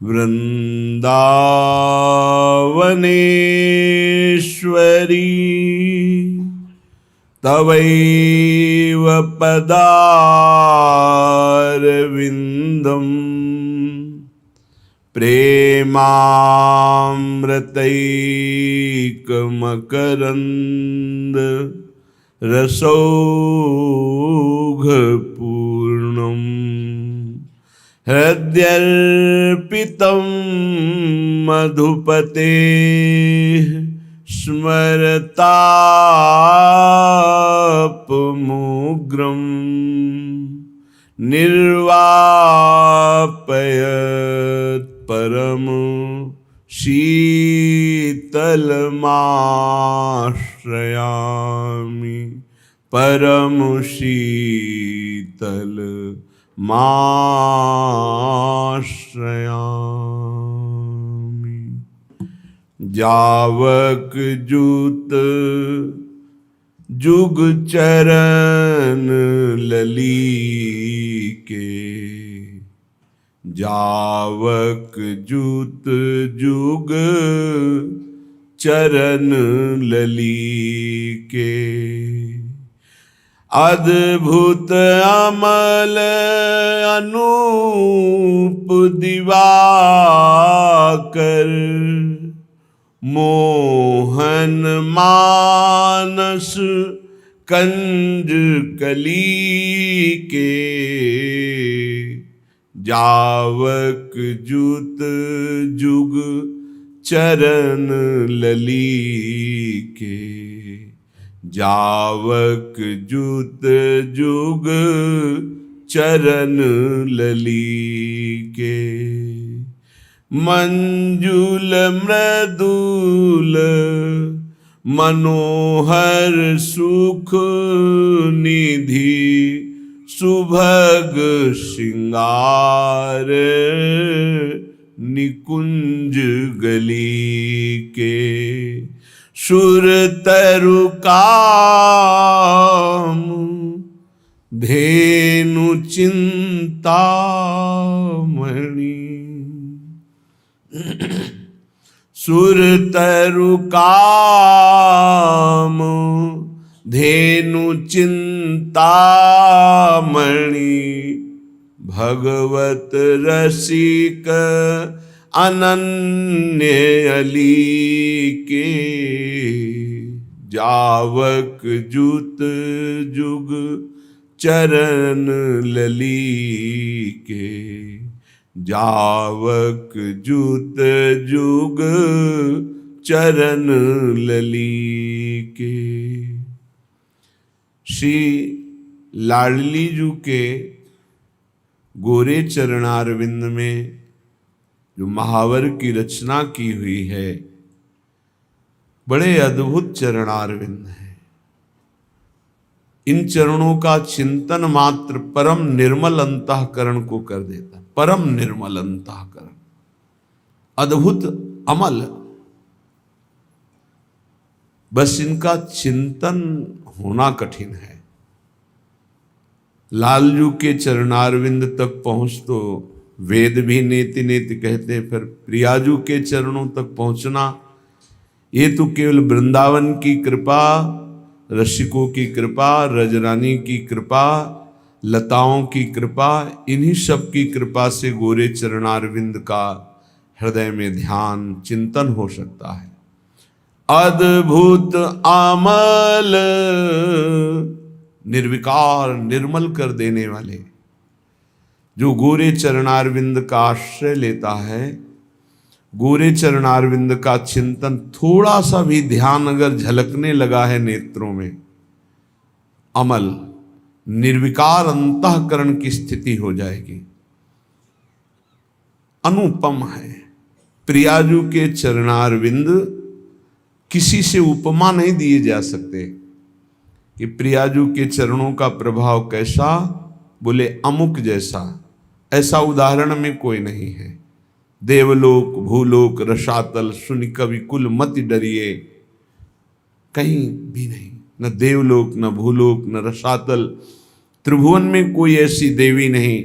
वृन्दावनेश्वरी तवैव पदारविन्दम् प्रेमामृतैकमकरन्द रसौघपूर्णम् हृद्यर्पितं मधुपते स्मरतापमुग्रं निर्वापयत् परम शीतलमाश्रयामि परम शीतलमाश्रयामि। जावक जूत जुग चरण ललीके जावक जूत जुग चरण ललीके अद्भुत अमल अनूप दिवाकर मोहन मानस कंज कली के जावक जूत जुग चरण ललीके जावक जूत जुग चरण ललीके मंजुल मृदुल मनोहर सुख निधि सुभग श्रृंगार निकुंज गली के सुर तरुकाम धेनु चिंतामणि सुर तरुकाम धेनु चिंतामणि भगवत रसिक अनन्य अली के जावक जूत जुग चरण लली के जावक जूत जुग चरण लली के। श्री लाडली जी के गोरे चरणारविंद में जो महावर की रचना की हुई है, बड़े अद्भुत चरणारविंद है। इन चरणों का चिंतन मात्र परम निर्मल अंतःकरण को कर देता, परम निर्मल अंतःकरण, अद्भुत अमल। बस इनका चिंतन होना कठिन है। लालजू के चरणारविंद तक पहुंच तो वेद भी नेति नेति कहते, फिर प्रियाजू के चरणों तक पहुंचना ये तो केवल वृंदावन की कृपा, रसिकों की कृपा, रजरानी की कृपा, लताओं की कृपा, इन्हीं सब की कृपा से गोरे चरणारविंद का हृदय में ध्यान चिंतन हो सकता है। अद्भुत अमल निर्विकार निर्मल कर देने वाले जो गोरे चरणारविंद का आश्रय लेता है, गोरे चरणारविंद का चिंतन, थोड़ा सा भी ध्यान अगर झलकने लगा है नेत्रों में, अमल निर्विकार अंतःकरण की स्थिति हो जाएगी। अनुपम है। प्रियाजू के चरणारविंद किसी से उपमा नहीं दिए जा सकते कि प्रियाजू के चरणों का प्रभाव कैसा, बोले अमुक जैसा, ऐसा उदाहरण में कोई नहीं है। देवलोक भूलोक रसातल सुनि कवि कुल मति डरिए, कहीं भी नहीं, न देवलोक न भूलोक न रसातल, त्रिभुवन में कोई ऐसी देवी नहीं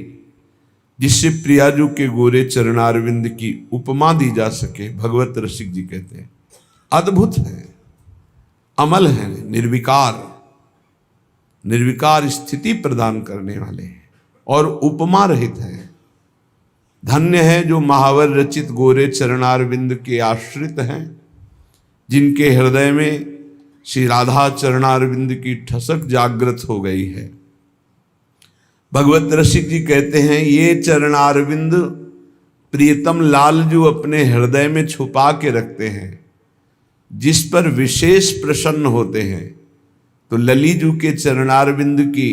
जिससे प्रियाजू के गोरे चरणारविंद की उपमा दी जा सके। भगवत रसिक जी कहते हैं अद्भुत है, अमल है, निर्विकार स्थिति प्रदान करने वाले हैं और उपमा रहित है। धन्य है जो महावर रचित गोरे चरणारविंद के आश्रित हैं, जिनके हृदय में श्री राधा चरणारविंद की ठसक जागृत हो गई है। भगवत रसिक जी कहते हैं ये चरणारविंद प्रियतम लालजू अपने हृदय में छुपा के रखते हैं, जिस पर विशेष प्रसन्न होते हैं तो ललीजू के चरणारविंद की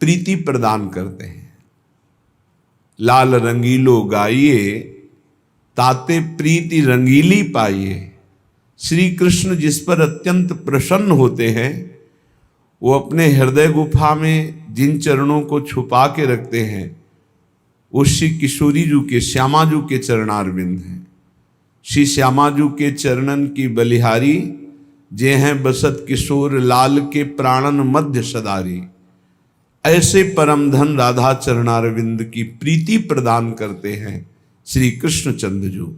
प्रीति प्रदान करते हैं। लाल रंगीलो गाइए ताते प्रीति रंगीली पाइए। श्री कृष्ण जिस पर अत्यंत प्रसन्न होते हैं वो अपने हृदय गुफा में जिन चरणों को छुपा के रखते हैं वो श्री किशोरी जू के श्यामाजू के चरणारविंद हैं। श्री श्यामाजू के चरणन की बलिहारी जे हैं बसत किशोर लाल के प्राणन मध्य सदारी। ऐसे परम धन राधा चरणारविंद की प्रीति प्रदान करते हैं श्री कृष्ण चंद्रजू।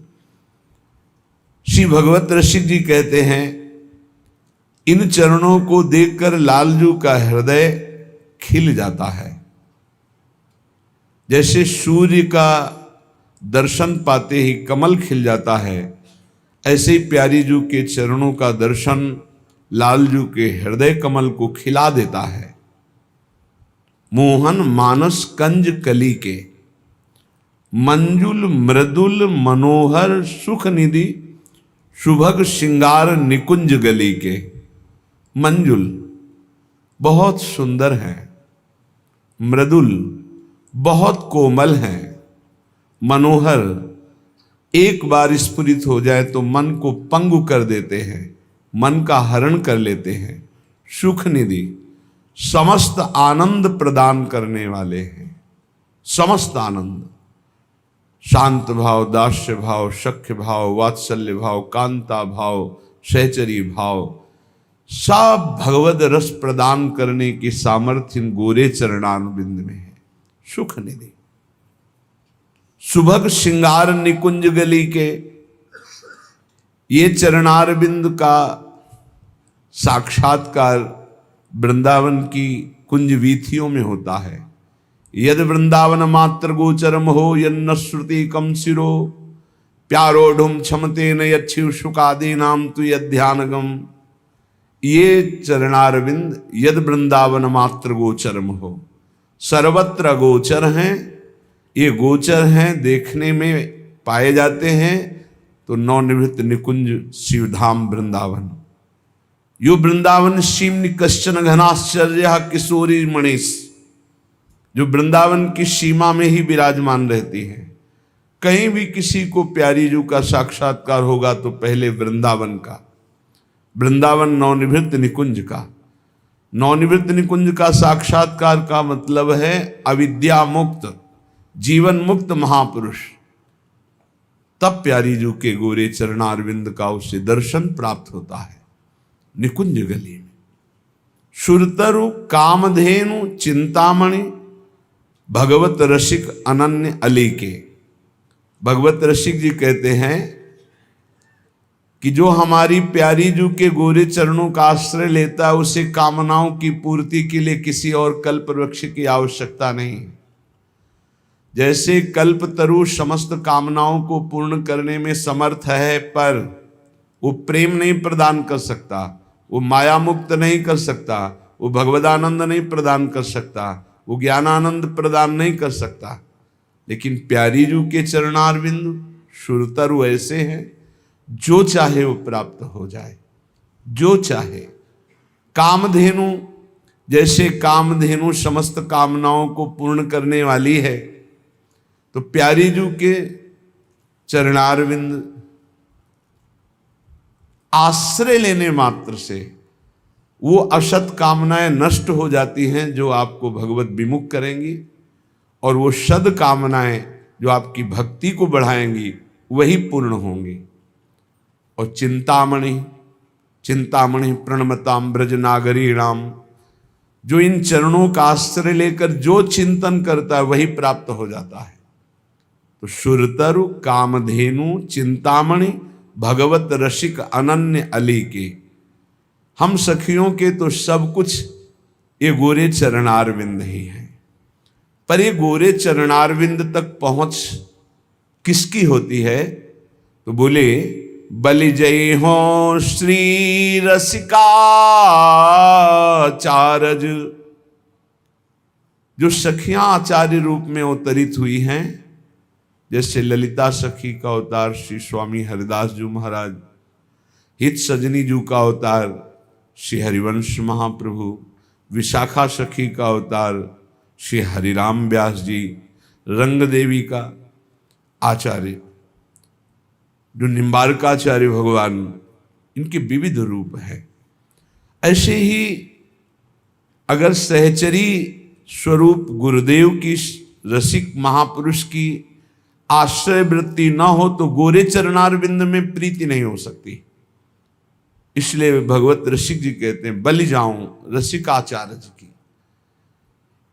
श्री भगवत रसिक जी कहते हैं इन चरणों को देखकर लालजू का हृदय खिल जाता है। जैसे सूर्य का दर्शन पाते ही कमल खिल जाता है, ऐसे ही प्यारी जू के चरणों का दर्शन लालजू के हृदय कमल को खिला देता है। मोहन मानस कंज कली के मंजुल मृदुल मनोहर सुख निधि सुभग श्रृंगार निकुंज गली के। मंजुल बहुत सुंदर है, मृदुल बहुत कोमल है, मनोहर एक बार स्फुरित हो जाए तो मन को पंगु कर देते हैं, मन का हरण कर लेते हैं। सुख निधि समस्त आनंद प्रदान करने वाले हैं, समस्त आनंद, शांत भाव, दास्य भाव, सख्य भाव, वात्सल्य भाव, कांता भाव, सहचरी भाव, सब भगवद रस प्रदान करने की सामर्थ्य इन गोरे चरणारविंद में है। सुख निधि सुभग श्रृंगार निकुंज गली के, ये चरणारविंद का साक्षात्कार वृंदावन की कुंज वीथियों में होता है। यद वृंदावन मात्र गोचरम हो यन्न श्रुति कम सिरो प्यारोढ़ुम क्षमते न यच्छिव शुकादि नाम तु यध्यानगम। ये चरणारविंद यद वृंदावन मात्र गोचरम हो, सर्वत्र गोचर हैं, ये गोचर हैं, देखने में पाए जाते हैं। तो नवनिवृत्त निकुंज शिवधाम वृंदावन, यो वृंदावन शिम्नि कश्चन घनाश्चर्य किशोरी मणिस, जो वृंदावन की सीमा में ही विराजमान रहती है। कहीं भी किसी को प्यारी जू का साक्षात्कार होगा तो पहले वृंदावन का, वृंदावन नवनिवृत्त निकुंज का। नवनिवृत्त निकुंज का साक्षात्कार का मतलब है अविद्या मुक्त, जीवन मुक्त महापुरुष। तब प्यारी जू के गोरे चरणारविंद का उसे दर्शन प्राप्त होता है निकुंज गली में। सुरतरु कामधेनु चिंतामणि भगवत रसिक अनन्य अली के। भगवत रसिक जी कहते हैं कि जो हमारी प्यारी जू के गोरे चरणों का आश्रय लेता है उसे कामनाओं की पूर्ति के लिए किसी और कल्प वृक्ष की आवश्यकता नहीं। जैसे कल्प तरु समस्त कामनाओं को पूर्ण करने में समर्थ है, पर वो प्रेम नहीं प्रदान कर सकता, वो माया मुक्त नहीं कर सकता, वो भगवदानंद नहीं प्रदान कर सकता, वो ज्ञानानंद प्रदान नहीं कर सकता। लेकिन प्यारी जू के चरणारविंद सुरतरु ऐसे हैं, जो चाहे वो प्राप्त हो जाए, जो चाहे। कामधेनु, जैसे कामधेनु समस्त कामनाओं को पूर्ण करने वाली है, तो प्यारी जू के चरणारविंद आश्रय लेने मात्र से वो असत कामनाएं नष्ट हो जाती हैं जो आपको भगवत विमुख करेंगी, और वो सद कामनाएं जो आपकी भक्ति को बढ़ाएंगी वही पूर्ण होंगी। और चिंतामणि, चिंतामणि प्रणमताम ब्रज नागरीणाम, जो इन चरणों का आश्रय लेकर जो चिंतन करता है वही प्राप्त हो जाता है। तो शुरतरु कामधेनु चिंतामणि भगवत रसिक अनन्य अली के, हम सखियों के तो सब कुछ ये गोरे चरणारविंद ही हैं। पर ये गोरे चरणारविंद तक पहुंच किसकी होती है? तो बोले बलि जय हो श्री रसिकाचारज, जो सखियां आचार्य रूप में अवतरित हुई हैं, जैसे ललिता सखी का अवतार श्री स्वामी हरिदास जी महाराज, हित सजनी जी का अवतार श्री हरिवंश महाप्रभु, विशाखा सखी का अवतार श्री हरिराम व्यास जी, रंग देवी का आचार्य जो निम्बारकाचार्य भगवान, इनके विविध रूप है। ऐसे ही अगर सहचरी स्वरूप गुरुदेव की रसिक महापुरुष की आश्रय वृत्ति न हो तो गोरे चरणारविंद में प्रीति नहीं हो सकती। इसलिए भगवत रसिक जी कहते हैं बलि जाऊं रसिकाचार्य जी की।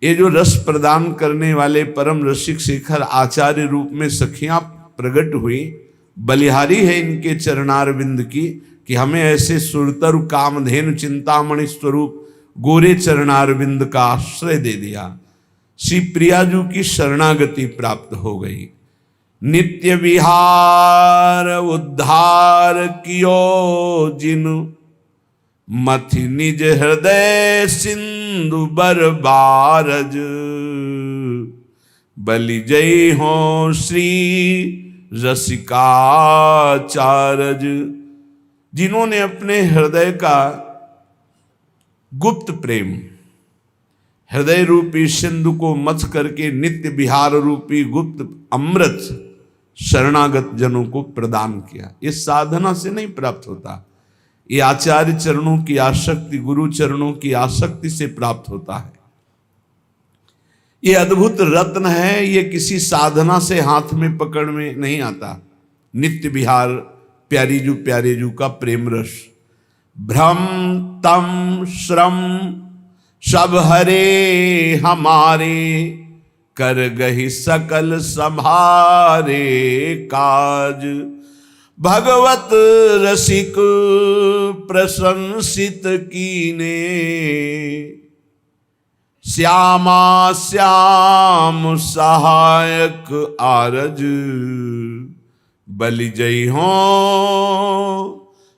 ये जो रस प्रदान करने वाले परम रसिक शेखर आचार्य रूप में सखियां प्रकट हुई, बलिहारी है इनके चरणारविंद की कि हमें ऐसे सुरतर कामधेनु चिंतामणि स्वरूप गोरे चरणारविंद का आश्रय दे दिया। श्री प्रियाजू की शरणागति प्राप्त हो गई। नित्य विहार उद्धार कियो जिन, मथि निज हृदय सिंधु बरबारज, बलि जय हो श्री रसिकाचारज, जिन्होंने अपने हृदय का गुप्त प्रेम हृदय रूपी सिंधु को मथ करके नित्य विहार रूपी गुप्त अमृत शरणागत जनों को प्रदान किया। ये साधना से नहीं प्राप्त होता, ये आचार्य चरणों की आसक्ति, गुरु चरणों की आसक्ति से प्राप्त होता है। ये अद्भुत रत्न है, ये किसी साधना से हाथ में पकड़ में नहीं आता। नित्य विहार प्यारे जू का प्रेम रस, भ्रम तम श्रम सब हरे हमारे, कर गही सकल संभारे काज, भगवत रसिक प्रशंसित कीने, श्यामा श्याम सहायक आरज, बलि जय हो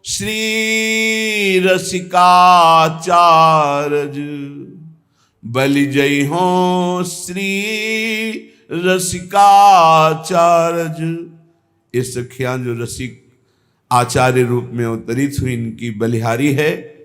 श्री रसिकाचारज, बलि जय हो श्री रसिकाचारज। ये सखियां जो रसिक आचार्य रूप में अवतरित हुई, इनकी बलिहारी है।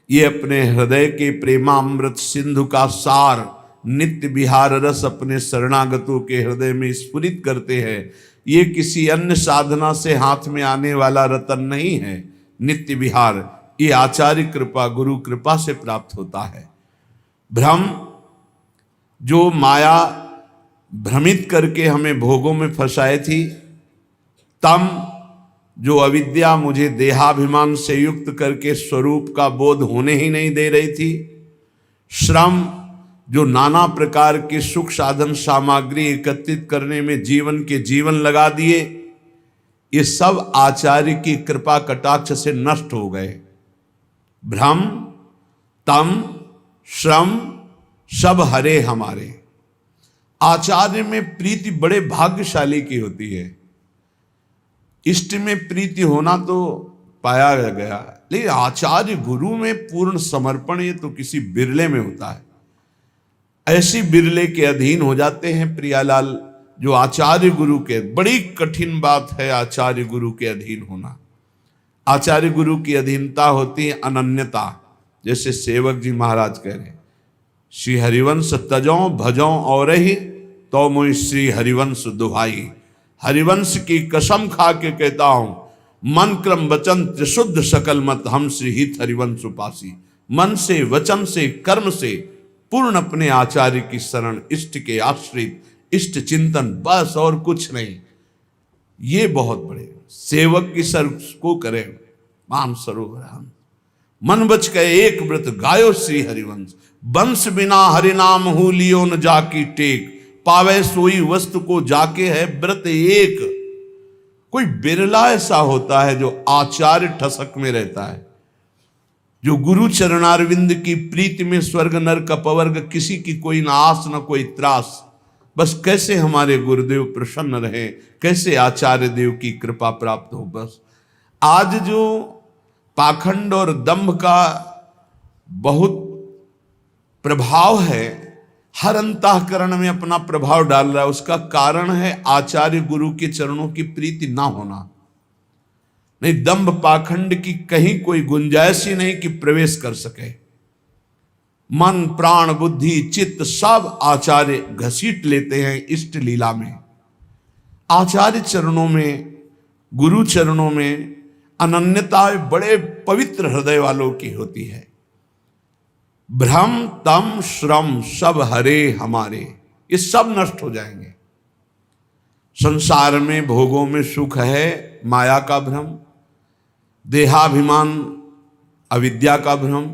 ये अपने हृदय के प्रेमामृत सिंधु का सार नित्य विहार रस अपने शरणागतों के हृदय में स्फुरित करते हैं। ये किसी अन्य साधना से हाथ में आने वाला रतन नहीं है। नित्य विहार ये आचार्य कृपा, गुरु कृपा से प्राप्त होता है। भ्रम, जो माया भ्रमित करके हमें भोगों में फंसाई थी। तम, जो अविद्या मुझे देहाभिमान से युक्त करके स्वरूप का बोध होने ही नहीं दे रही थी। श्रम, जो नाना प्रकार के सुख साधन सामग्री एकत्रित करने में जीवन लगा दिए, ये सब आचार्य की कृपा कटाक्ष से नष्ट हो गए। भ्रम, तम, श्रम सब हरे हमारे। आचार्य में प्रीति बड़े भाग्यशाली की होती है। इष्ट में प्रीति होना तो पाया गया, लेकिन आचार्य गुरु में पूर्ण समर्पण ये तो किसी बिरले में होता है। ऐसी बिरले के अधीन हो जाते हैं प्रियालाल जो आचार्य गुरु के। बड़ी कठिन बात है आचार्य गुरु के अधीन होना। आचार्य गुरु की अधीनता होती है अनन्यता। जैसे सेवक जी महाराज कह रहे, श्री हरिवंश तजों भजों और ही तो मुझ श्री हरिवंश दुहाई। हरिवंश की कसम खा के कहता हूं, मन क्रम वचन त्रिशुद्ध सकल मत हम श्री हित हरिवंश उपासी। मन से, वचन से, कर्म से पूर्ण अपने आचार्य की शरण, इष्ट के आश्रित, इष्ट चिंतन, बस और कुछ नहीं। ये बहुत बड़े सेवक की सर को करें मान सरोवर हम। मन बच गए एक व्रत गायो श्री हरिवंश। वंश बिना हरिनाम हु लियो न जाकी टेक, पावे सोई वस्तु को जाके है व्रत एक। कोई बिरला ऐसा होता है जो आचार्य ठसक में रहता है, जो गुरु चरणारविंद की प्रीति में स्वर्ग नरक अपवर्ग किसी की कोई न आस न कोई त्रास, बस कैसे हमारे गुरुदेव प्रसन्न रहे, कैसे आचार्य देव की कृपा प्राप्त हो। बस आज जो पाखंड और दंभ का बहुत प्रभाव है, हर अंतःकरण में अपना प्रभाव डाल रहा है, उसका कारण है आचार्य गुरु के चरणों की प्रीति ना होना। नहीं, दंभ पाखंड की कहीं कोई गुंजाइश ही नहीं कि प्रवेश कर सके। मन प्राण बुद्धि चित्त सब आचार्य घसीट लेते हैं इष्ट लीला में। आचार्य चरणों में, गुरु चरणों में अनन्यता बड़े पवित्र हृदय वालों की होती है। भ्रम तम श्रम सब हरे हमारे, ये सब नष्ट हो जाएंगे। संसार में भोगों में सुख है माया का भ्रम, देहाभिमान अविद्या का भ्रम,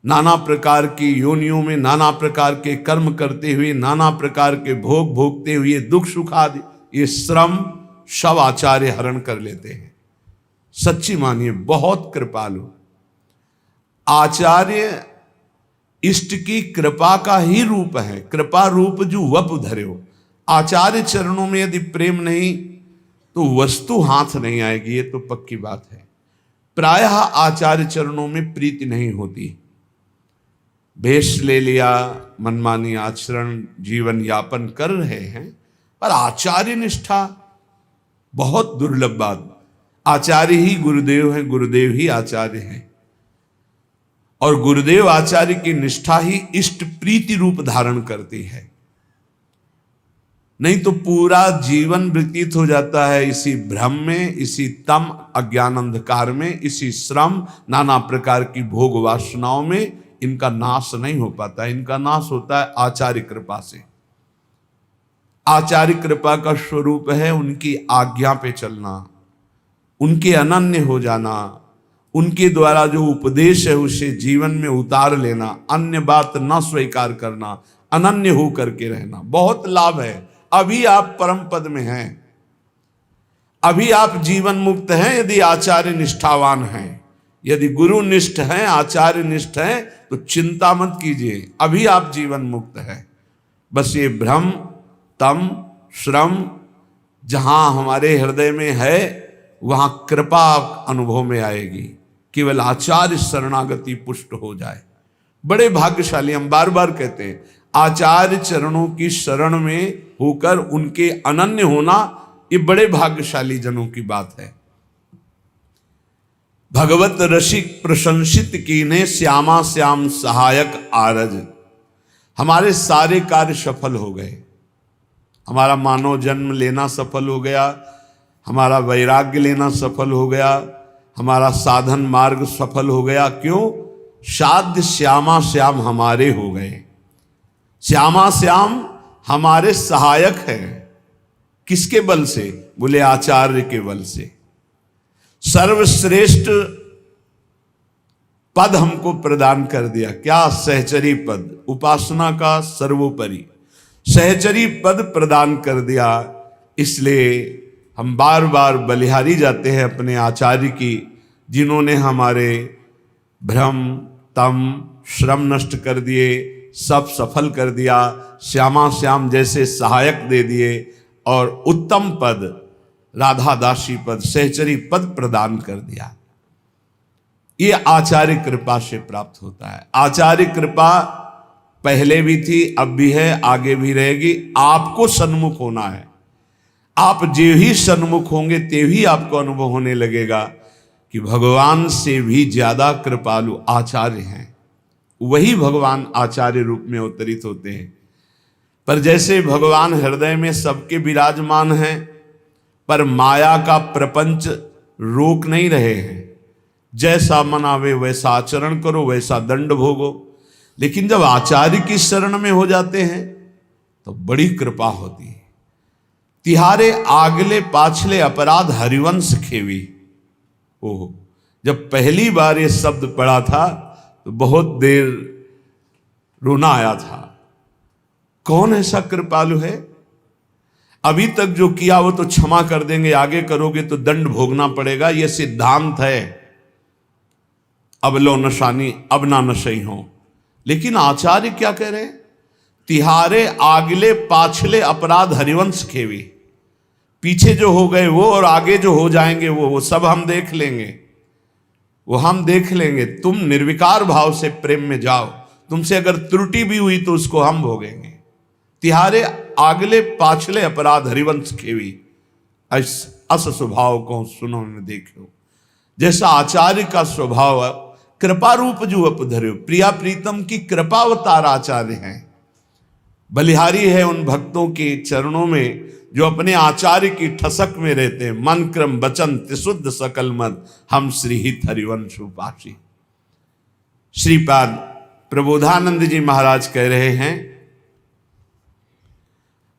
नाना प्रकार की योनियों में नाना प्रकार के कर्म करते हुए नाना प्रकार के भोग भोगते हुए दुख सुख आदि ये श्रम सब आचार्य हरण कर लेते हैं। सच्ची मानिए, बहुत कृपालु आचार्य इष्ट की कृपा का ही रूप है। कृपा रूप जो वप धर्यो, आचार्य चरणों में यदि प्रेम नहीं तो वस्तु हाथ नहीं आएगी, ये तो पक्की बात है। प्रायः आचार्य चरणों में प्रीति नहीं होती। भेष ले लिया, मनमानी आचरण जीवन यापन कर रहे हैं, पर आचार्य निष्ठा बहुत दुर्लभ बात। आचार्य ही गुरुदेव हैं, गुरुदेव ही आचार्य हैं, और गुरुदेव आचार्य की निष्ठा ही इष्ट प्रीति रूप धारण करती है। नहीं तो पूरा जीवन व्यतीत हो जाता है इसी भ्रम में, इसी तम अज्ञान अंधकार में, इसी श्रम नाना प्रकार की भोग वासनाओं में। इनका नाश नहीं हो पाता, इनका नाश होता है आचार्य कृपा से। आचार्य कृपा का स्वरूप है उनकी आज्ञा पे चलना, उनके अनन्य हो जाना, उनके द्वारा जो उपदेश है उसे जीवन में उतार लेना, अन्य बात न स्वीकार करना, अनन्य हो करके रहना। बहुत लाभ है। अभी आप परम पद में हैं, अभी आप जीवन मुक्त हैं यदि आचार्य निष्ठावान हैं। यदि गुरु निष्ठ हैं, आचार्य निष्ठ हैं, तो चिंता मत कीजिए, अभी आप जीवन मुक्त हैं। बस ये भ्रम तम श्रम जहां हमारे हृदय में है वहां कृपा अनुभव में आएगी। केवल आचार्य शरणागति पुष्ट हो जाए, बड़े भाग्यशाली। हम बार बार कहते हैं आचार्य चरणों की शरण में होकर उनके अनन्य होना, ये बड़े भाग्यशाली जनों की बात है। भगवत रसिक प्रशंसित कीने श्यामा श्याम सहायक आरज। हमारे सारे कार्य सफल हो गए, हमारा मानव जन्म लेना सफल हो गया, हमारा वैराग्य लेना सफल हो गया, हमारा साधन मार्ग सफल हो गया। क्यों? साध्य श्यामा श्याम हमारे हो गए। श्यामा श्याम हमारे सहायक हैं। किसके बल से? बोले आचार्य के बल से। सर्वश्रेष्ठ पद हमको प्रदान कर दिया। क्या? सहचरी पद, उपासना का सर्वोपरि सहचरी पद प्रदान कर दिया। इसलिए हम बार बार बलिहारी जाते हैं अपने आचार्य की, जिन्होंने हमारे भ्रम तम श्रम नष्ट कर दिए, सब सफल कर दिया, श्यामा श्याम जैसे सहायक दे दिए और उत्तम पद राधा दासी पद सहचरी पद प्रदान कर दिया। ये आचार्य कृपा से प्राप्त होता है। आचार्य कृपा पहले भी थी, अब भी है, आगे भी रहेगी। आपको सन्मुख होना है। आप जो ही सन्मुख होंगे ते ही आपको अनुभव होने लगेगा कि भगवान से भी ज्यादा कृपालु आचार्य हैं। वही भगवान आचार्य रूप में अवतरित होते हैं। पर जैसे भगवान हृदय में सबके विराजमान हैं, पर माया का प्रपंच रोक नहीं रहे हैं। जैसा मन आवे वैसा आचरण करो, वैसा दंड भोगो। लेकिन जब आचार्य की शरण में हो जाते हैं तो बड़ी कृपा होती है। तिहारे आगले पाछले अपराध हरिवंश खेवी। ओह, जब पहली बार ये शब्द पढ़ा था तो बहुत देर रोना आया था। कौन ऐसा कृपालु है? अभी तक जो किया वो तो क्षमा कर देंगे, आगे करोगे तो दंड भोगना पड़ेगा, ये सिद्धांत है। अब लो नशानी अब ना नशई हो। लेकिन आचार्य क्या कह रहे हैं? तिहारे आगले पाछले अपराध हरिवंश खेवी। पीछे जो हो गए वो और आगे जो हो जाएंगे वो सब हम देख लेंगे, वो हम देख लेंगे। तुम निर्विकार भाव से प्रेम में जाओ, तुमसे अगर त्रुटि भी हुई तो उसको हम भोगेंगे। तिहारे आगले पाछले अपराध हरिवंश खेवी, अस स्वभाव को सुनो न देखो। जैसा आचार्य का स्वभाव कृपा रूप जो अपधर्यो, प्रिया प्रीतम की कृपा अवतार आचार्य हैं। बलिहारी है उन भक्तों के चरणों में जो अपने आचार्य की ठसक में रहते हैं। मन क्रम वचन त्रिशुद्ध सकल मत, हम श्रीहित हरिवंश उपासी। श्रीपाद प्रबोधानंद जी महाराज कह रहे हैं,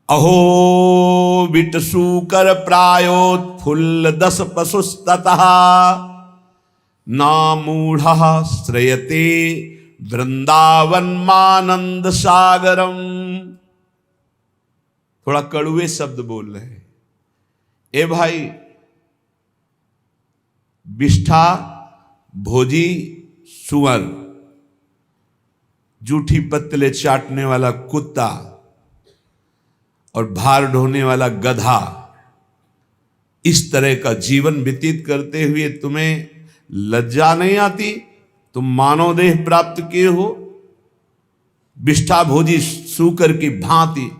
अहो बिटसू कर प्रायोत्फुल्ल दस पशुस्ततः, ना मूढ़ श्रयते वृंदावन मानंद सागरम। थोड़ा कड़ुए शब्द बोल रहे हैं। ए भाई, बिष्ठा भोजी सुअर, जूठी पत्तले चाटने वाला कुत्ता और भार ढोने वाला गधा, इस तरह का जीवन व्यतीत करते हुए तुम्हें लज्जा नहीं आती? तुम मानव देह प्राप्त किए हो, बिष्ठा भोजी सूकर की भांति।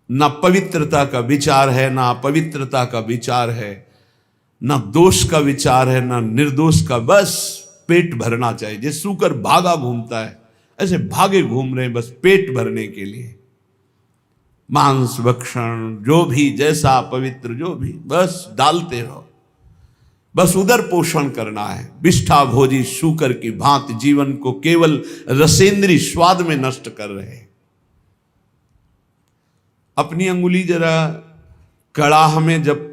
न पवित्रता का विचार है, ना अपवित्रता का विचार है, न दोष का विचार है, ना निर्दोष का। बस पेट भरना चाहिए। जैसे सूकर भागा घूमता है, ऐसे भागे घूम रहे हैं बस पेट भरने के लिए। मांस भक्षण जो भी, जैसा पवित्र जो भी, बस डालते रहो, बस उदर पोषण करना है। बिष्ठा भोजी शूकर की भांति जीवन को केवल रसेंद्री स्वाद में नष्ट कर रहे हैं। अपनी अंगुली जरा कड़ाह में जब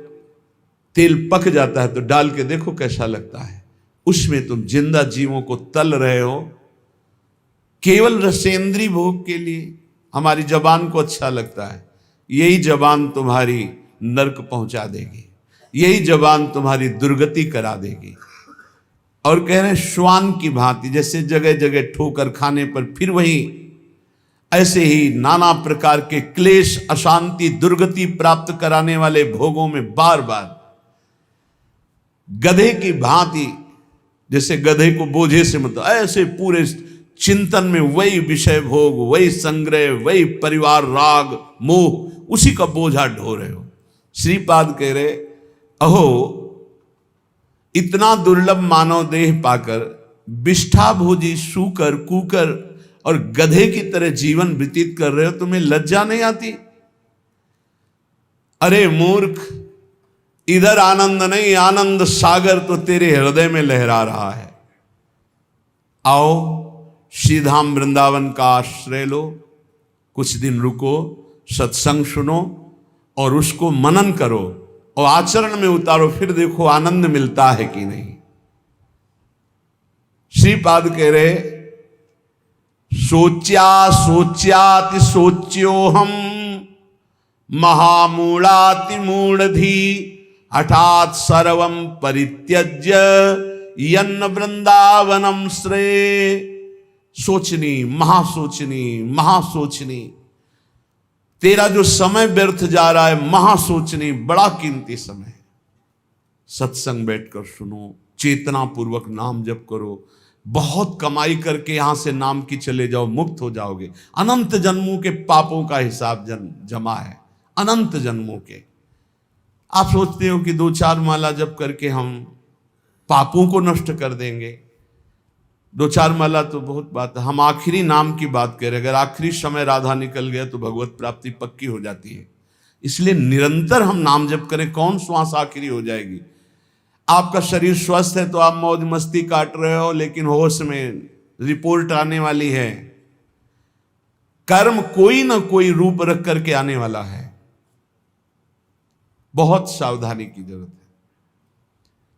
तेल पक जाता है तो डाल के देखो कैसा लगता है। उसमें तुम जिंदा जीवों को तल रहे हो केवल रसेंद्री भोग के लिए। हमारी जबान को अच्छा लगता है, यही जबान तुम्हारी नरक पहुंचा देगी, यही जबान तुम्हारी दुर्गति करा देगी। और कह रहे हैं श्वान की भांति, जैसे जगह जगह ठोकर खाने पर फिर वही, ऐसे ही नाना प्रकार के क्लेश, अशांति, दुर्गति प्राप्त कराने वाले भोगों में बार बार गधे की भांति, जैसे गधे को बोझे से मतलब ऐसे पूरे चिंतन में वही विषय भोग, वही संग्रह, वही परिवार राग मोह, उसी का बोझा ढो रहे हो। श्रीपाद कह रहे, अहो इतना दुर्लभ मानव देह पाकर बिष्ठा भोजी शूकर कुकर और गधे की तरह जीवन व्यतीत कर रहे हो, तुम्हें लज्जा नहीं आती? अरे मूर्ख, इधर आनंद नहीं, आनंद सागर तो तेरे हृदय में लहरा रहा है। आओ श्रीधाम वृंदावन का आश्रय लो, कुछ दिन रुको, सत्संग सुनो और उसको मनन करो और आचरण में उतारो, फिर देखो आनंद मिलता है कि नहीं। श्रीपाद कह रहे, सोच्या सोच्याति सोच्यो हम महामूढ़ाति मूढ़धी, हठात सर्वम परित्यज्य यन्न वृंदावनम श्रेय। सोचनी, महासोचनी, महासोचनी, तेरा जो समय व्यर्थ जा रहा है, महासोचनी, बड़ा कीमती समय। सत्संग बैठकर सुनो, चेतना पूर्वक नाम जप करो, बहुत कमाई करके यहां से नाम की चले जाओ, मुक्त हो जाओगे। अनंत जन्मों के पापों का हिसाब जमा है, अनंत जन्मों के। आप सोचते हो कि 2-4 माला जप करके हम पापों को नष्ट कर देंगे। 2-4 माला तो बहुत बात है, हम आखिरी नाम की बात करें। अगर आखिरी समय राधा निकल गया तो भगवत प्राप्ति पक्की हो जाती है। इसलिए निरंतर हम नाम जप करें। कौन श्वास आखिरी हो जाएगी? आपका शरीर स्वस्थ है तो आप मौज मस्ती काट रहे हो, लेकिन होश में रिपोर्ट आने वाली है। कर्म कोई ना कोई रूप रख करके आने वाला है। बहुत सावधानी की जरूरत है।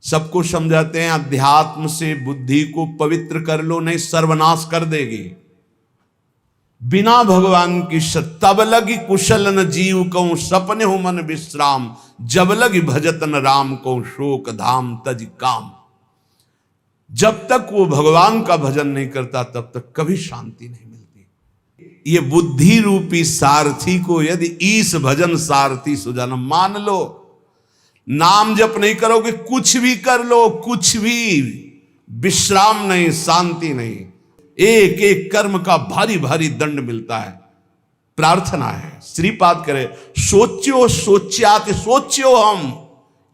सबको समझाते हैं अध्यात्म से बुद्धि को पवित्र कर लो, नहीं सर्वनाश कर देगी। बिना भगवान की तब लगी कुशल न जीव कहूं सपने हो मन विश्राम, जब लगी भजतन राम को शोक धाम तज काम। जब तक वो भगवान का भजन नहीं करता तब तक कभी शांति नहीं मिलती। ये बुद्धि रूपी सारथी को यदि ईस भजन सारथी सुजान मान लो, नाम जप नहीं करोगे, कुछ भी कर लो, कुछ भी विश्राम नहीं, शांति नहीं, एक एक कर्म का भारी भारी दंड मिलता है। प्रार्थना है श्रीपाद करे, सोच्यो सोच्यात सोच्यो हम,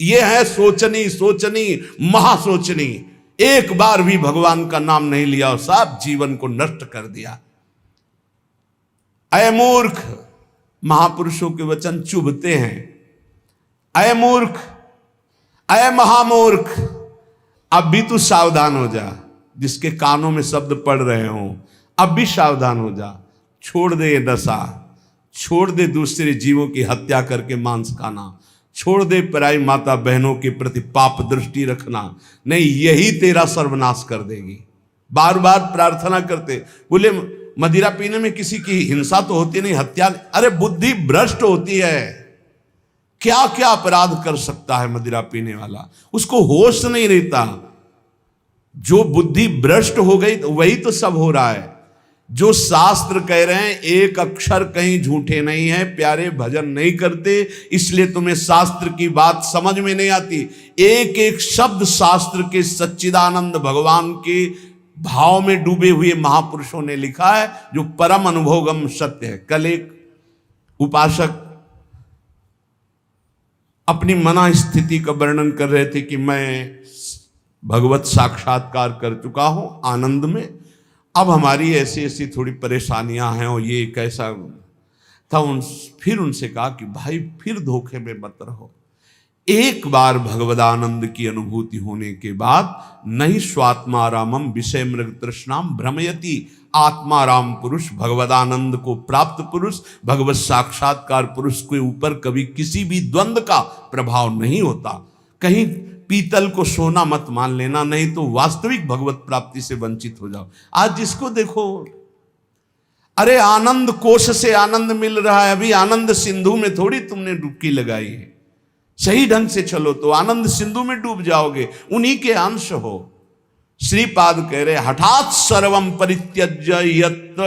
ये है सोचनी सोचनी महासोचनी। एक बार भी भगवान का नाम नहीं लिया और सब जीवन को नष्ट कर दिया। अय मूर्ख, महापुरुषों के वचन चुभते हैं। अय मूर्ख, अय महामूर्ख, अब भी तू सावधान हो जा। जिसके कानों में शब्द पड़ रहे हो अब भी सावधान हो जा। छोड़ दे ये दशा, छोड़ दे दूसरे जीवों की हत्या करके मांस खाना, छोड़ दे पराई माता बहनों के प्रति पाप दृष्टि रखना, नहीं यही तेरा सर्वनाश कर देगी। बार बार प्रार्थना करते, बोले मदिरा पीने में किसी की हिंसा तो होती नहीं, हत्या, अरे बुद्धि भ्रष्ट होती है। क्या क्या अपराध कर सकता है मदिरा पीने वाला, उसको होश नहीं रहता। जो बुद्धि भ्रष्ट हो गई वही तो सब हो रहा है। जो शास्त्र कह रहे हैं एक अक्षर कहीं झूठे नहीं है, प्यारे भजन नहीं करते इसलिए तुम्हें शास्त्र की बात समझ में नहीं आती। एक एक शब्द शास्त्र के सच्चिदानंद भगवान के भाव में डूबे हुए महापुरुषों ने लिखा है, जो परम अनुभवगम सत्य है। कल एक उपासक अपनी मना स्थिति का वर्णन कर रहे थे कि मैं भगवत साक्षात्कार कर चुका हूं आनंद में, अब हमारी ऐसी ऐसी थोड़ी परेशानियां हैं और ये कैसा था। फिर उनसे कहा कि भाई फिर धोखे में मत रहो। एक बार भगवदानंद की अनुभूति होने के बाद नहीं स्वात्मारामम विषय मृग तृष्णाम भ्रमयति, आत्माराम पुरुष, भगवदानंद को प्राप्त पुरुष, भगवत साक्षात्कार पुरुष के ऊपर कभी किसी भी द्वंद्व का प्रभाव नहीं होता। कहीं पीतल को सोना मत मान लेना, नहीं तो वास्तविक भगवत प्राप्ति से वंचित हो जाओ। आज जिसको देखो, अरे आनंद कोश से आनंद मिल रहा है, अभी आनंद सिंधु में थोड़ी तुमने डुबकी लगाई है। सही ढंग से चलो तो आनंद सिंधु में डूब जाओगे, उन्हीं के अंश हो। श्रीपाद कह रहे हठात सर्वम परित्यज्य यत्र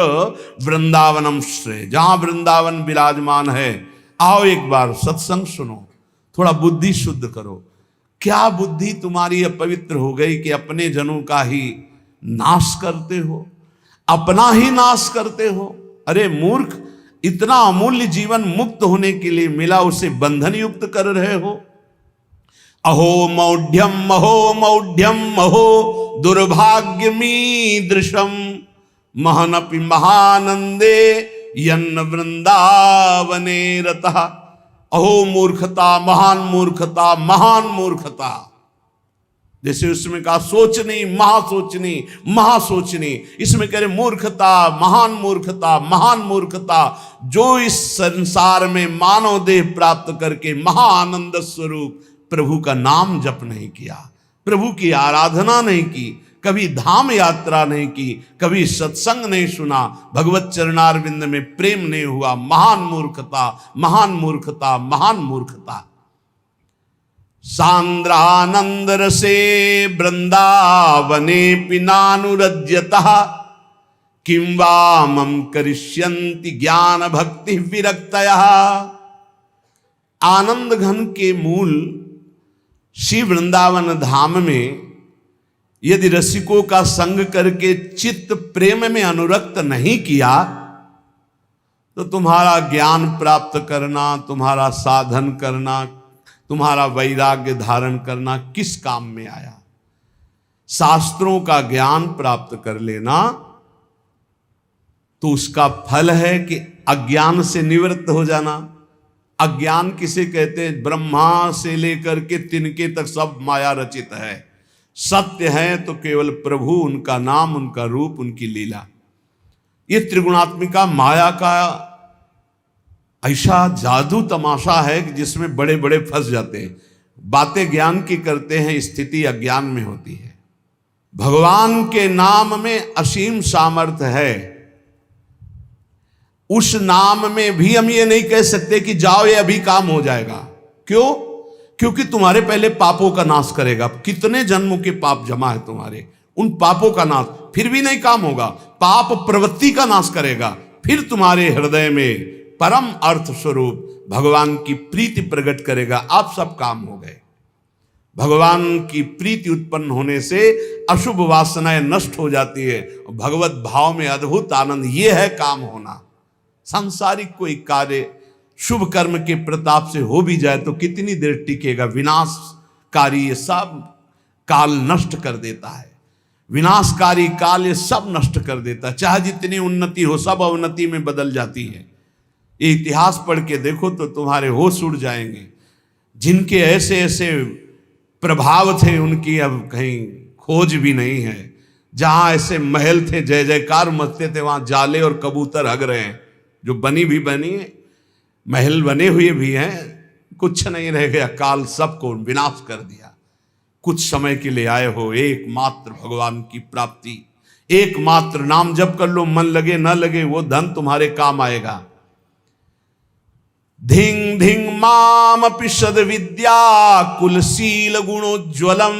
वृंदावनम श्रेय, जहां वृंदावन विराजमान है आओ एक बार सत्संग सुनो, थोड़ा बुद्धि शुद्ध करो। क्या बुद्धि तुम्हारी अपवित्र हो गई कि अपने जनों का ही नाश करते हो, अपना ही नाश करते हो। अरे मूर्ख, इतना अमूल्य जीवन मुक्त होने के लिए मिला, उसे बंधन युक्त कर रहे हो। अहो मौढ़्यम अहो मौढ़्यम अहो दुर्भाग्यमीदृशम महनपि महानंदे यन्न वृंदावने रतः। अहो मूर्खता, महान मूर्खता, महान मूर्खता। जैसे उसमें कहा सोचनी महासोचनी महासोचनी, इसमें कह रहे मूर्खता, महान मूर्खता, महान मूर्खता, जो इस संसार में मानव देह प्राप्त करके महाआनंद स्वरूप प्रभु का नाम जप नहीं किया, प्रभु की आराधना नहीं की, कभी धाम यात्रा नहीं की, कभी सत्संग नहीं सुना, भगवत चरणारविंद में प्रेम नहीं हुआ। महान मूर्खता, महान मूर्खता, महान मूर्खता। सांद्रानंद रसे वृंदावने पिनानुरज्यतः किं वा मम करिष्यन्ति ज्ञान भक्ति विरक्तयः। आनंद घन के मूल श्री वृंदावन धाम में यदि रसिकों का संग करके चित्त प्रेम में अनुरक्त नहीं किया तो तुम्हारा ज्ञान प्राप्त करना, तुम्हारा साधन करना, तुम्हारा वैराग्य धारण करना किस काम में आया। शास्त्रों का ज्ञान प्राप्त कर लेना तो उसका फल है कि अज्ञान से निवृत्त हो जाना। अज्ञान किसे कहते हैं? ब्रह्मा से लेकर के तिनके तक सब माया रचित है। सत्य है तो केवल प्रभु, उनका नाम, उनका रूप, उनकी लीला। ये त्रिगुणात्मिका माया का ऐसा जादू तमाशा है कि जिसमें बड़े बड़े फंस जाते हैं। बातें ज्ञान की करते हैं, स्थिति अज्ञान में होती है। भगवान के नाम में असीम सामर्थ्य है। उस नाम में भी हम ये नहीं कह सकते कि जाओ ये अभी काम हो जाएगा। क्यों? क्योंकि तुम्हारे पहले पापों का नाश करेगा। कितने जन्मों के पाप जमा है तुम्हारे, उन पापों का नाश, फिर भी नहीं काम होगा। पाप प्रवृत्ति का नाश करेगा, फिर तुम्हारे हृदय में परम अर्थ स्वरूप भगवान की प्रीति प्रकट करेगा। आप सब काम हो गए। भगवान की प्रीति उत्पन्न होने से अशुभ वासनाएं नष्ट हो जाती है। भगवत भाव में अद्भुत आनंद, ये है काम होना। सांसारिक कोई कार्य शुभ कर्म के प्रताप से हो भी जाए तो कितनी देर टिकेगा। विनाशकारी ये सब काल नष्ट कर देता है। विनाशकारी काल ये सब नष्ट कर देता है। चाहे जितनी उन्नति हो, सब अवनति में बदल जाती है। ये इतिहास पढ़ के देखो तो तुम्हारे होश उड़ जाएंगे। जिनके ऐसे ऐसे प्रभाव थे उनकी अब कहीं खोज भी नहीं है। जहां ऐसे महल थे, जय जयकार मचते थे, वहां जाले और कबूतर हग रहे हैं। जो बनी भी बनी है, महल बने हुए भी हैं, कुछ नहीं रह गया। काल सबको विनाश कर दिया। कुछ समय के लिए आए हो, एकमात्र भगवान की प्राप्ति, एकमात्र नाम जप कर लो। मन लगे न लगे वो धन तुम्हारे काम आएगा। धिंग धिंग माम पिशद विद्या कुलशील गुणोज्वलम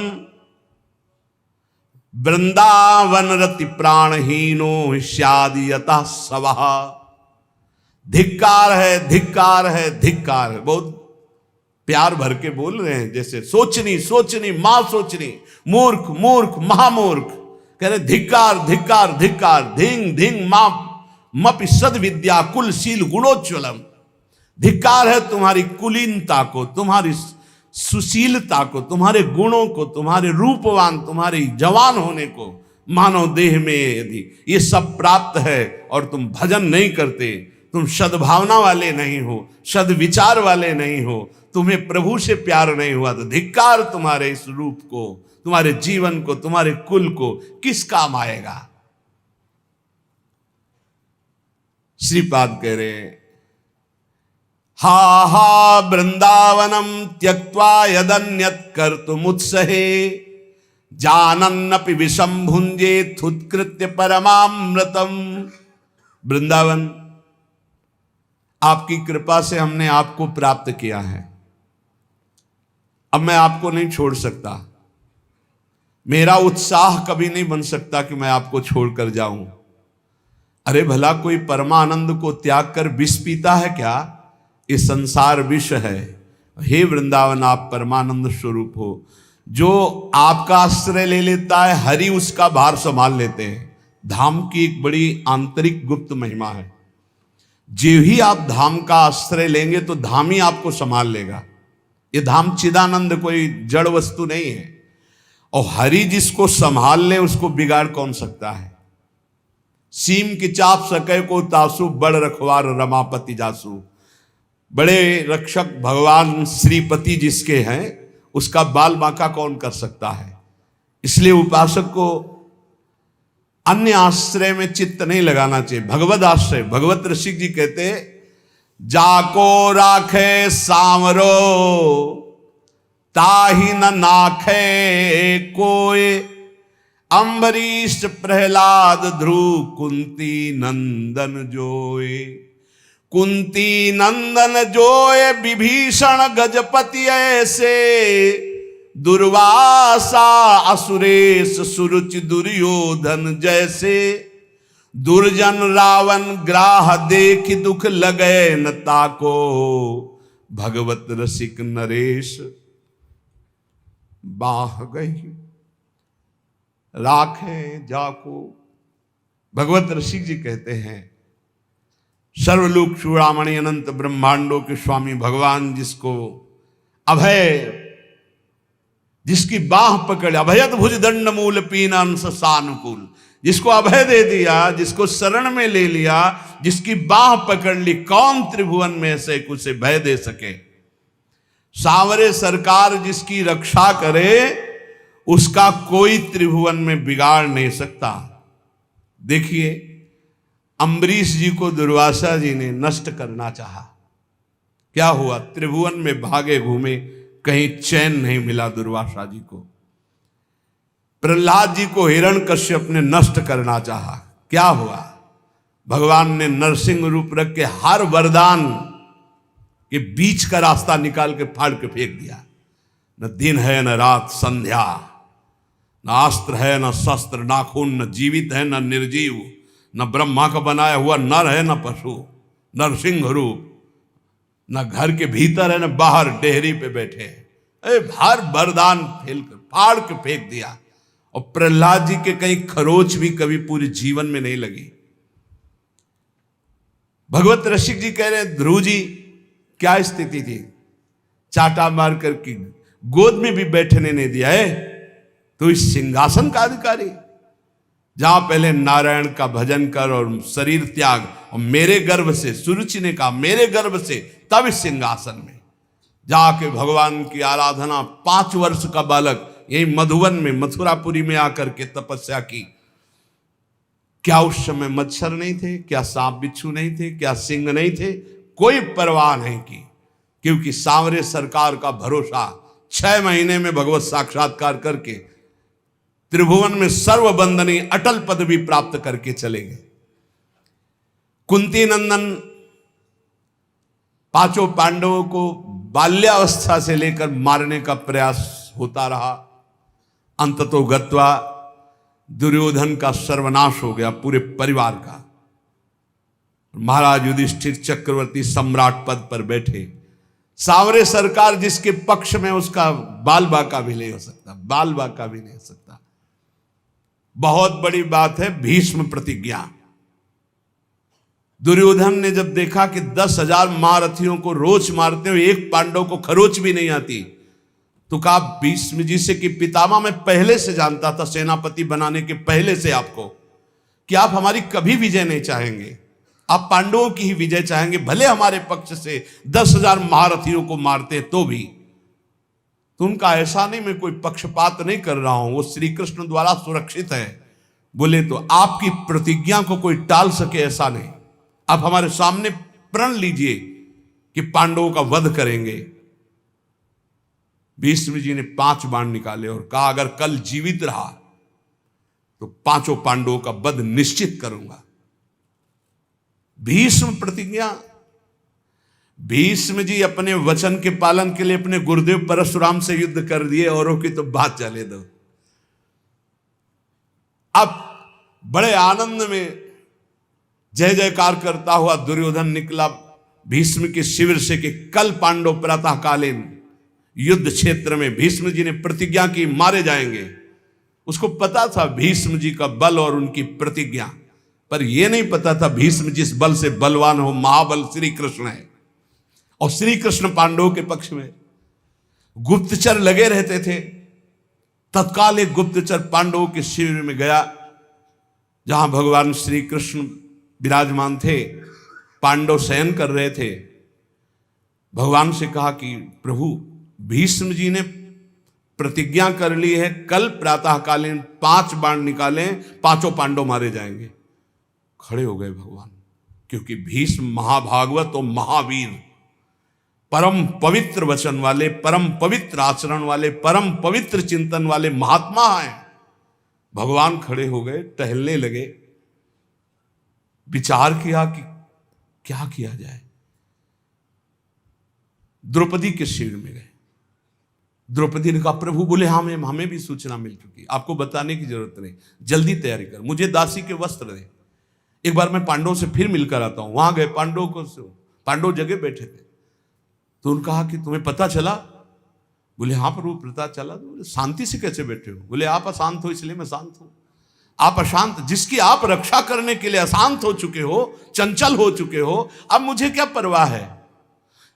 वृंदावन रति प्राणहीनो स्यादि यतः सवः। धिक्कार है, धिक्कार है, धिक्कार है। बहुत प्यार भर के बोल रहे हैं, जैसे सोचनी सोचनी मां सोचनी, मूर्ख मूर्ख महामूर्ख। कह रहे धिक्कार धिक्कार धिक्कार। धिंग धिंग मां मपि सद विद्या कुलशील गुणोज्वलम। धिक्कार है तुम्हारी कुलीनता को, तुम्हारी सुशीलता को, तुम्हारे गुणों को, तुम्हारे रूपवान, तुम्हारे जवान होने को। मानव देह में यदि ये सब प्राप्त है और तुम भजन नहीं करते, तुम सद्भावना वाले नहीं हो, सद्विचार वाले नहीं हो, तुम्हें प्रभु से प्यार नहीं हुआ, तो धिक्कार तुम्हारे इस रूप को, तुम्हारे जीवन को, तुम्हारे कुल को किस काम आएगा। श्रीपाद कह रहे हैं, हा हा वृंदावनम त्यक्त्वा यदन्यत् कर्तुमुत्सहे जानन्नपि विषम भुंजेत् उत्कृत्य परमामृतम। वृंदावन, आपकी कृपा से हमने आपको प्राप्त किया है। अब मैं आपको नहीं छोड़ सकता। मेरा उत्साह कभी नहीं बन सकता कि मैं आपको छोड़कर जाऊं। अरे भला कोई परमानंद को त्याग कर विष पीता है क्या? ये संसार विष है। हे वृंदावन, आप परमानंद स्वरूप हो। जो आपका आश्रय ले लेता है, हरि उसका भार संभाल लेते हैं। धाम की एक बड़ी आंतरिक गुप्त महिमा है। जो ही आप धाम का आश्रय लेंगे तो धाम ही आपको संभाल लेगा। ये धाम चिदानंद कोई जड़ वस्तु नहीं है। और हरि जिसको संभाल ले उसको बिगाड़ कौन सकता है। सीम की चाप सके को तासु, बड़ रखवार रमापति जासु। बड़े रक्षक भगवान श्रीपति जिसके हैं, उसका बाल बांका कौन कर सकता है। इसलिए उपासक को अन्य आश्रय में चित्त नहीं लगाना चाहिए। भगवत आश्रय, भगवत ऋषिक जी कहते, जाको राखे सांवरो ताहि न नाखे कोय। अम्बरीश प्रहलाद ध्रुव कुंती नंदन जोए। कुंती नंदन जोए विभीषण गजपति ऐसे। दुर्वासा असुरेश सुरुचि दुर्योधन जैसे। दुर्जन रावण ग्राह देख दुख लगे न ताको। भगवत रसिक नरेश बाह गई राखे जाको। भगवत रसिक जी कहते हैं, सर्वलोक चूड़ामणि अनंत ब्रह्मांडों के स्वामी भगवान जिसको अभय, जिसकी बाह पकड़, अभयत भुज दंड मूल पीना अंश सानुकूल, जिसको अभय दे दिया, जिसको शरण में ले लिया, जिसकी बाह पकड़ ली, कौन त्रिभुवन में से उसे भय दे सके। सांवरे सरकार जिसकी रक्षा करे, उसका कोई त्रिभुवन में बिगाड़ नहीं सकता। देखिए, अम्बरीश जी को दुर्वासा जी ने नष्ट करना चाहा। क्या हुआ? त्रिभुवन में भागे घूमे, कहीं चैन नहीं मिला दुर्वासा जी को। प्रहलाद जी को हिरण्यकश्यप ने नष्ट करना चाहा। क्या हुआ? भगवान ने नरसिंह रूप रख के हर वरदान के बीच का रास्ता निकाल के फाड़ के फेंक दिया। न दिन है न रात संध्या, न अस्त्र है न शस्त्र, ना खून, न जीवित है न निर्जीव, न ब्रह्मा का बनाया हुआ नर है न पशु, नरसिंह रूप, न घर के भीतर है न बाहर डेहरी पे बैठे हैं। हर वरदान फेल कर फाड़ के फेंक दिया। और प्रहलाद जी के कहीं खरोच भी कभी पूरे जीवन में नहीं लगी। भगवत रसिक जी कह रहे ध्रुव जी क्या स्थिति थी, चाटा मार कर की गोद में भी बैठने नहीं दिया है, तो इस सिंहासन का अधिकारी, जहां पहले नारायण का भजन कर और शरीर त्याग, और मेरे गर्भ से, सुरुचि ने कहा मेरे गर्भ से, तब इस सिंहासन में जाके भगवान की आराधना 5 वर्ष का बालक यही मधुवन में मथुरापुरी में आकर के तपस्या की। क्या उस समय मच्छर नहीं थे, क्या सांप बिच्छू नहीं थे, क्या सिंह नहीं थे, कोई परवाह नहीं की, क्योंकि सांवरे सरकार का भरोसा 6 महीने में भगवत साक्षात्कार करके त्रिभुवन में सर्वबंदनी अटल पदवी प्राप्त करके चले गए। कुंती नंदन 5 पांडवों को बाल्यावस्था से लेकर मारने का प्रयास होता रहा। अंततो गत्वा दुर्योधन का सर्वनाश हो गया, पूरे परिवार का। महाराज युधिष्ठिर चक्रवर्ती सम्राट पद पर बैठे, सांवरे सरकार जिसके पक्ष में, उसका बाल बाका भी नहीं हो सकता, बाल बाका भी नहीं हो सकता। बहुत बड़ी बात है भीष्म प्रतिज्ञा। दुर्योधन ने जब देखा कि 10,000 महारथियों को रोज मारते हुए एक पांडव को खरोच भी नहीं आती, तो कहा भीष्म जी से कि पितामह मैं पहले से जानता था, सेनापति बनाने के पहले से आपको, कि आप हमारी कभी विजय नहीं चाहेंगे, आप पांडवों की ही विजय चाहेंगे, भले हमारे पक्ष से 10,000 महारथियों को मारते तो भी। तो उनका ऐसा नहीं, मैं कोई पक्षपात नहीं कर रहा हूं, वो श्री कृष्ण द्वारा सुरक्षित है। बोले तो आपकी प्रतिज्ञा को कोई टाल सके ऐसा नहीं, आप हमारे सामने प्रण लीजिए कि पांडवों का वध करेंगे। भीष्म जी ने 5 बाण निकाले और कहा अगर कल जीवित रहा तो 5 पांडवों का वध निश्चित करूंगा। भीष्म प्रतिज्ञा। भीष्म जी अपने वचन के पालन के लिए अपने गुरुदेव परशुराम से युद्ध कर दिए, औरों की तो बात चले दो। अब बड़े आनंद में जय जयकार करता हुआ दुर्योधन निकला भीष्म के शिविर से कि कल पांडव प्रातःकालीन युद्ध क्षेत्र में, भीष्म जी ने प्रतिज्ञा की मारे जाएंगे। उसको पता था भीष्म जी का बल और उनकी प्रतिज्ञा, पर यह नहीं पता था भीष्म जिस बल से बलवान हो महाबल श्री कृष्ण है, और श्री कृष्ण पांडवों के पक्ष में। गुप्तचर लगे रहते थे। तत्काल एक गुप्तचर पांडवों के शिविर में गया जहां भगवान श्री कृष्ण विराजमान थे, पांडव शयन कर रहे थे। भगवान से कहा कि प्रभु भीष्म जी ने प्रतिज्ञा कर ली है, कल प्रातःकालीन 5 बाण निकालें, 5 पांडव मारे जाएंगे। खड़े हो गए भगवान, क्योंकि भीष्म महाभागवत और महावीर, परम पवित्र वचन वाले, परम पवित्र आचरण वाले, परम पवित्र चिंतन वाले महात्मा हैं। भगवान खड़े हो गए, टहलने लगे, विचार किया कि क्या किया जाए। द्रौपदी के शिविर में गए। द्रौपदी ने कहा प्रभु, बोले हाँ हमें भी सूचना मिल चुकी, आपको बताने की जरूरत नहीं, जल्दी तैयारी कर, मुझे दासी के वस्त्र दे, एक बार मैं पांडवों से फिर मिलकर आता हूं। वहां गए, पांडव जगह बैठे थे। तो उन्होंने कहा कि तुम्हें पता चला? बोले हाँ प्रभु पता चला। तो शांति से कैसे बैठे हो? बोले आप अशांत हो इसलिए मैं शांत हूं। आप अशांत, जिसकी आप रक्षा करने के लिए अशांत हो चुके हो, चंचल हो चुके हो, अब मुझे क्या परवाह है?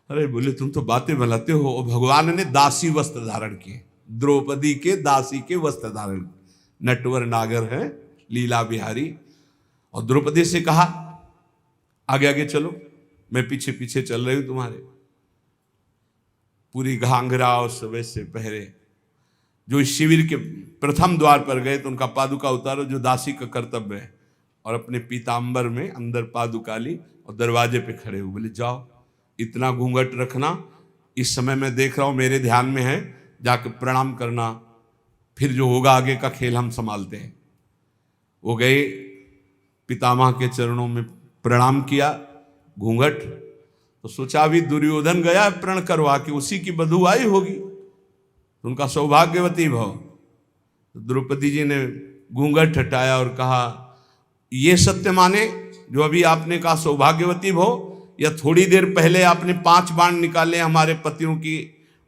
अरे बोले तुम तो बातें बनाते हो। भगवान ने दासी वस्त्र धारण किए, द्रौपदी के दासी के वस्त्र धारण, नटवर नागर है लीला बिहारी। और द्रौपदी से कहा आगे आगे चलो, मैं पीछे पीछे चल रही हूं तुम्हारे। पूरी घाघरा और वैसे पहरे। जो इस शिविर के प्रथम द्वार पर गए तो उनका पादुका उतारो, जो दासी का कर्तव्य है, और अपने पीताम्बर में अंदर पादुका ली और दरवाजे पे खड़े हुए। बोले जाओ, इतना घूंघट रखना, इस समय मैं देख रहा हूं मेरे ध्यान में है, जाके प्रणाम करना, फिर जो होगा आगे का खेल हम संभालते हैं। वो गए, पितामह के चरणों में प्रणाम किया, घूंघट, तो सोचा अभी दुर्योधन गया प्रण करवा के उसी की बधू आई होगी, तो उनका सौभाग्यवती भव। तो द्रौपदी जी ने घूंघट हटाया और कहा, ये सत्य माने जो अभी आपने कहा सौभाग्यवती भव, या थोड़ी देर पहले आपने 5 बाण निकाले हमारे पतियों की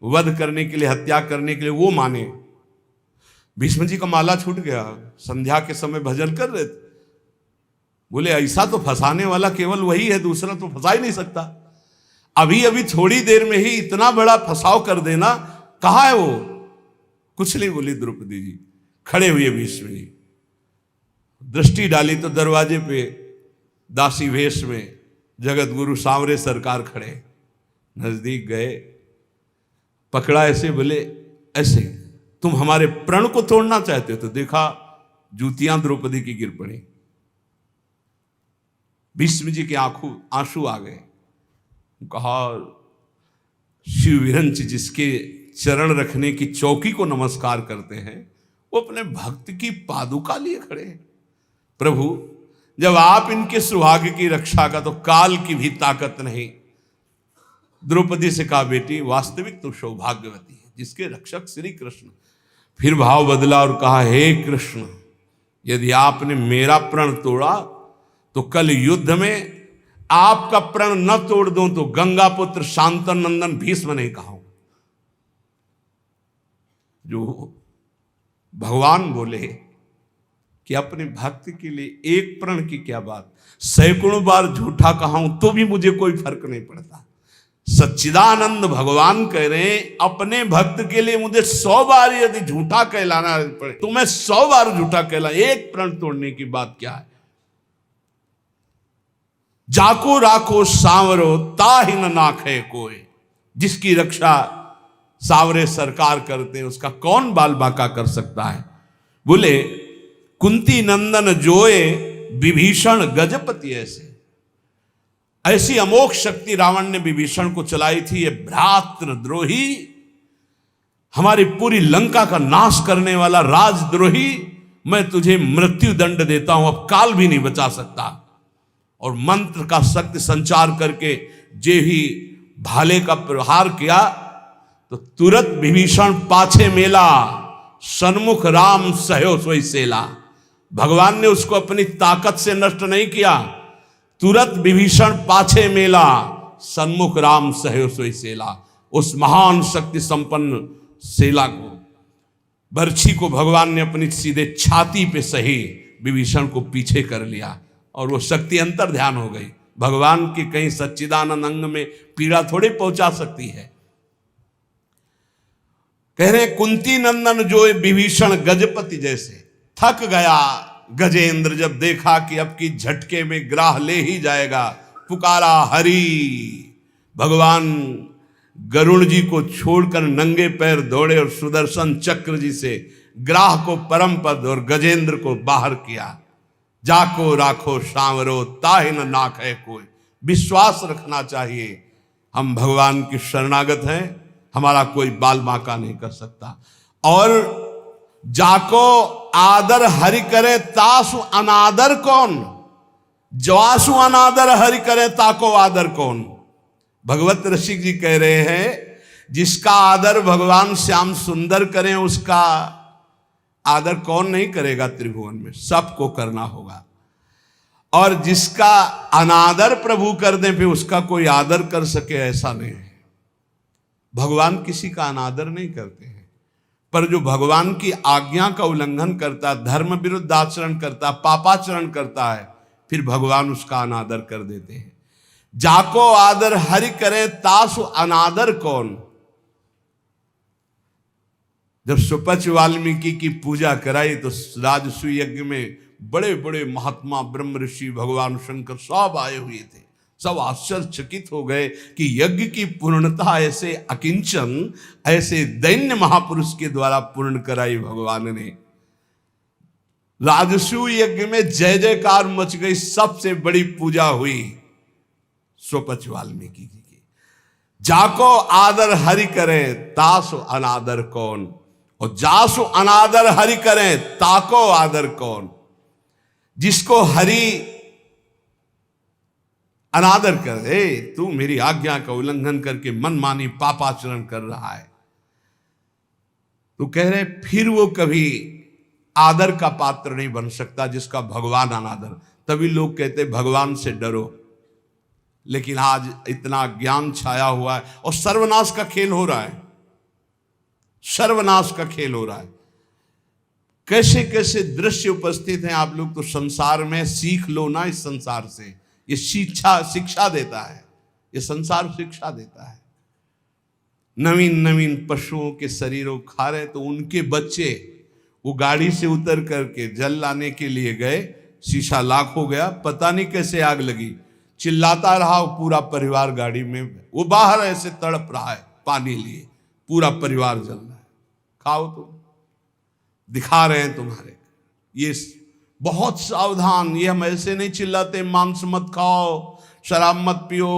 वध करने के लिए, हत्या करने के लिए, वो माने। भीष्म जी का माला छूट गया, संध्या के समय भजन कर रहे थे, बोले ऐसा तो फंसाने वाला केवल वही है, दूसरा तो फंसा ही नहीं सकता। अभी अभी थोड़ी देर में ही इतना बड़ा फंसाव कर देना, कहाँ है वो? कुछ नहीं बोली द्रौपदी जी। खड़े हुए भीष्म जी, दृष्टि डाली तो दरवाजे पे दासी वेश में जगत गुरु सांवरे सरकार खड़े, नजदीक गए, पकड़ा ऐसे, बोले ऐसे तुम हमारे प्रण को तोड़ना चाहते हो? तो देखा जूतियां द्रौपदी की गिर पड़ी। भीष्म जी के आंसू आ गए। कहा, शिव विरंच जिसके चरण रखने की चौकी को नमस्कार करते हैं, वो अपने भक्त की पादुका लिए खड़े हैं। प्रभु, जब आप इनके सुहाग की रक्षा का तो काल की भी ताकत नहीं। द्रौपदी से कहा, बेटी वास्तविक तो सौभाग्यवती है जिसके रक्षक श्री कृष्ण। फिर भाव बदला और कहा, हे कृष्ण, यदि आपने मेरा प्रण तोड़ा तो कल युद्ध में आपका प्रण न तोड़ दूं तो गंगा पुत्र शांतन नंदन भीष्म नहीं कहूं। जो भगवान बोले कि अपने भक्त के लिए एक प्रण की क्या बात, सैकड़ों बार झूठा कहाऊं तो भी मुझे कोई फर्क नहीं पड़ता। सच्चिदानंद भगवान कह रहे हैं, अपने भक्त के लिए मुझे 100 बार यदि झूठा कहलाना पड़े तो मैं 100 बार झूठा कहला, एक प्रण तोड़ने की बात क्या है? जाको राखो सांवरो ताहि न नाखे कोई। जिसकी रक्षा सांवरे सरकार करते हैं उसका कौन बाल बांका कर सकता है? बोले, कुंती नंदन जोए विभीषण गजपति ऐसे। ऐसी अमोघ शक्ति रावण ने विभीषण को चलाई थी। ये भ्रातृद्रोही, हमारी पूरी लंका का नाश करने वाला राजद्रोही, मैं तुझे मृत्यु दंड देता हूं, अब काल भी नहीं बचा सकता। और मंत्र का शक्ति संचार करके जे ही भाले का प्रहार किया तो तुरंत विभीषण पाछे मेला, सन्मुख राम सहयो सोई सेला। भगवान ने उसको अपनी ताकत से नष्ट नहीं किया, तुरंत विभीषण पाछे मेला, सन्मुख राम सहयो सोई सेला। उस महान शक्ति संपन्न सेला को, बर्छी को भगवान ने अपनी सीधे छाती पे सही, विभीषण को पीछे कर लिया और वो शक्ति अंतर ध्यान हो गई। भगवान की कहीं सच्चिदानंद अंग में पीड़ा थोड़ी पहुंचा सकती है। कह रहे कुंती नंदन जो विभीषण गजपति जैसे। थक गया गजेंद्र जब देखा कि अब की झटके में ग्राह ले ही जाएगा, पुकारा हरि। भगवान गरुड़ जी को छोड़कर नंगे पैर दौड़े और सुदर्शन चक्र जी से ग्राह को परम पद और गजेंद्र को बाहर किया। जाको राखो सांवरो ताहि न नाखे कोई। विश्वास रखना चाहिए, हम भगवान की शरणागत हैं, हमारा कोई बाल बांका नहीं कर सकता। और जाको आदर हरि करे तासु अनादर कौन, जवासु अनादर हरि करे ताको आदर कौन। भगवत रसिक जी कह रहे हैं, जिसका आदर भगवान श्याम सुंदर करें उसका आदर कौन नहीं करेगा त्रिभुवन में, सबको करना होगा। और जिसका अनादर प्रभु कर दे फिर उसका कोई आदर कर सके ऐसा नहीं है। भगवान किसी का अनादर नहीं करते हैं, पर जो भगवान की आज्ञा का उल्लंघन करता है, धर्म विरुद्ध आचरण करता है, पापाचरण करता है, फिर भगवान उसका अनादर कर देते हैं। जाको आदर हरि करे तासु अनादर कौन। जब सुपच वाल्मीकि की पूजा कराई तो राजसूय यज्ञ में बड़े बड़े महात्मा ब्रह्म ऋषि भगवान शंकर सब आए हुए थे। सब आश्चर्यचकित हो गए कि यज्ञ की पूर्णता ऐसे अकिंचन, ऐसे दैन्य महापुरुष के द्वारा पूर्ण कराई भगवान ने। राजसूय यज्ञ में जय जयकार मच गई, सबसे बड़ी पूजा हुई सुपच वाल्मीकि जी की। जाको आदर हरि करे तासु अनादर कौन, और जासु अनादर हरि करें ताको आदर कौन। जिसको हरि अनादर कर, तू मेरी आज्ञा का उल्लंघन करके मनमानी पापाचरण कर रहा है। तो कह रहे फिर वो कभी आदर का पात्र नहीं बन सकता जिसका भगवान अनादर। तभी लोग कहते भगवान से डरो। लेकिन आज इतना ज्ञान छाया हुआ है और सर्वनाश का खेल हो रहा है, सर्वनाश का खेल हो रहा है। कैसे कैसे दृश्य उपस्थित हैं। आप लोग तो संसार में सीख लो ना, इस संसार से। ये शिक्षा देता है, ये संसार शिक्षा देता है। नवीन नवीन पशुओं के शरीरों खा रहे तो उनके बच्चे वो गाड़ी से उतर करके जल लाने के लिए गए, शीशा लाख हो गया, पता नहीं कैसे आग लगी, चिल्लाता रहा वो पूरा परिवार गाड़ी में, वो बाहर ऐसे तड़प रहा है पानी लिए, पूरा परिवार जल रहा है। खाओ तुम, दिखा रहे हैं तुम्हारे। ये बहुत सावधान, ये हम ऐसे नहीं चिल्लाते मांस मत खाओ, शराब मत पियो,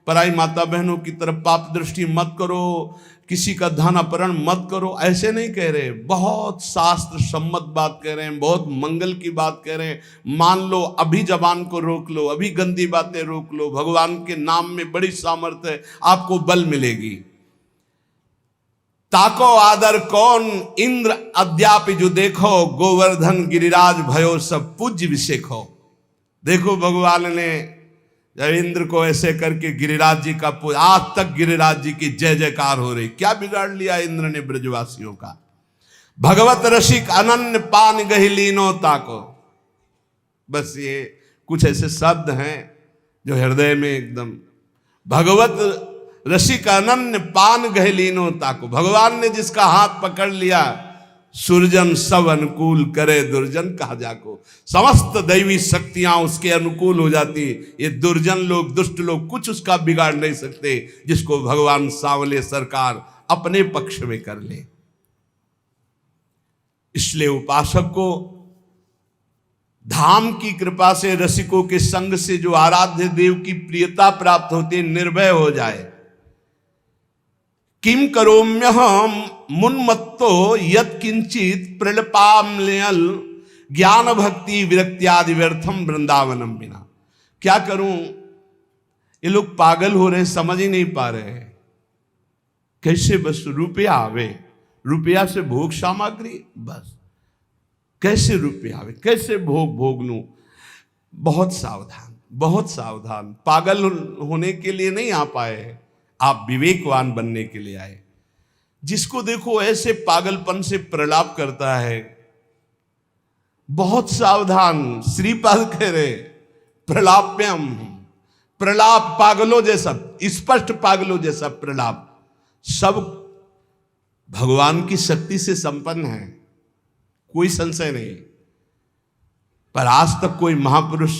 पराई माता बहनों की तरफ पाप दृष्टि मत करो, किसी का धन अपहरण मत करो, ऐसे नहीं कह रहे। बहुत शास्त्र सम्मत बात कह रहे हैं, बहुत मंगल की बात कह रहे हैं। मान लो, अभी जबान को रोक लो, अभी गंदी बातें रोक लो। भगवान के नाम में बड़ी सामर्थ्य है, आपको बल मिलेगी। ताको आदर कौन इंद्र अद्यापि जो देखो, गोवर्धन गिरिराज भयो सब पूज्य विषेखो। देखो भगवान ने जब इंद्र को ऐसे करके गिरिराज जी का आज तक गिरिराज जी की जय जयकार हो रही। क्या बिगाड़ लिया इंद्र ने ब्रजवासियों का। भगवत रसिक अनन्य पान गहिलीनो ताको। बस ये कुछ ऐसे शब्द हैं जो हृदय में एकदम, भगवत रसिक अनन्य पान गहलीनो ताको। भगवान ने जिसका हाथ पकड़ लिया, सुरजन सब अनुकूल करे दुर्जन कहा जाको। समस्त दैवी शक्तियां उसके अनुकूल हो जाती। ये दुर्जन लोग, दुष्ट लोग कुछ उसका बिगाड़ नहीं सकते, जिसको भगवान सांवले सरकार अपने पक्ष में कर ले। इसलिए उपासक को धाम की कृपा से, रसिकों के संग से जो आराध्य देव की प्रियता प्राप्त होती है, निर्भय हो जाए। किम करोम्यहम मुन्मत्तो यत् किंचित प्रलपाम्लयल ज्ञान भक्ति विरक्त्यादि व्यर्थम वृंदावनम बिना। क्या करूं, ये लोग पागल हो रहे, समझ ही नहीं पा रहे हैं। कैसे बस रुपया आवे, रुपया से भोग सामग्री, बस कैसे रुपया आवे, कैसे भोग लूं। बहुत सावधान, बहुत सावधान। पागल होने के लिए नहीं आ पाए, आप विवेकवान बनने के लिए आए। जिसको देखो ऐसे पागलपन से प्रलाप करता है, बहुत सावधान। श्रीपाद कह रहे प्रलाप्यम, प्रलाप पागलों जैसा, स्पष्ट पागलों जैसा प्रलाप। सब भगवान की शक्ति से संपन्न है, कोई संशय नहीं। पर आज तक कोई महापुरुष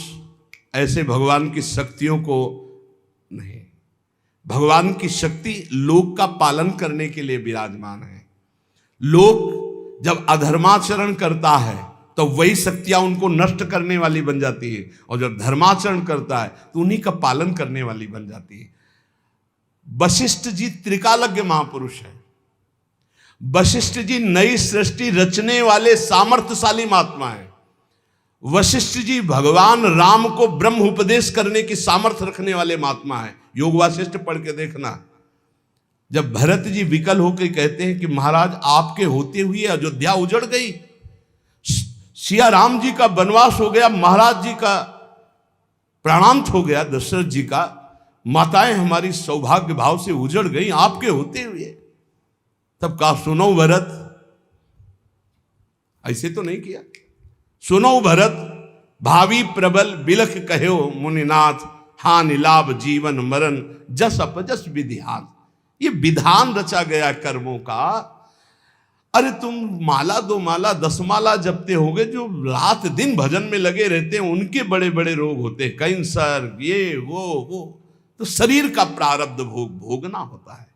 ऐसे भगवान की शक्तियों को नहीं। भगवान की शक्ति लोक का पालन करने के लिए विराजमान है। लोक जब अधर्माचरण करता है तो वही शक्तियां उनको नष्ट करने वाली बन जाती है, और जब धर्माचरण करता है तो उन्हीं का पालन करने वाली बन जाती है। वशिष्ठ जी त्रिकालज्ञ महापुरुष है। वशिष्ठ जी नई सृष्टि रचने वाले सामर्थ्यशाली महात्मा है। वशिष्ठ जी भगवान राम को ब्रह्म उपदेश करने की सामर्थ्य रखने वाले महात्मा है। योग वासिष्ठ पढ़ के देखना। जब भरत जी विकल होकर कहते हैं कि महाराज आपके होते हुए अयोध्या उजड़ गई, सिया राम जी का वनवास हो गया, महाराज जी का प्राणांत हो गया, दशरथ जी का, माताएं हमारी सौभाग्य भाव से उजड़ गई आपके होते हुए। तब कहा सुनो भरत, ऐसे तो नहीं किया। सुनो भरत, भावी प्रबल बिलख कहो मुनिनाथ, हानि लाभ जीवन मरण जस अपजस विधिहान। ये विधान रचा गया कर्मों का। अरे तुम माला 2 माला 10 माला जपते होगे, जो रात दिन भजन में लगे रहते हैं उनके बड़े बड़े रोग होते हैं, कैंसर, ये वो। तो शरीर का प्रारब्ध भोगना होता है,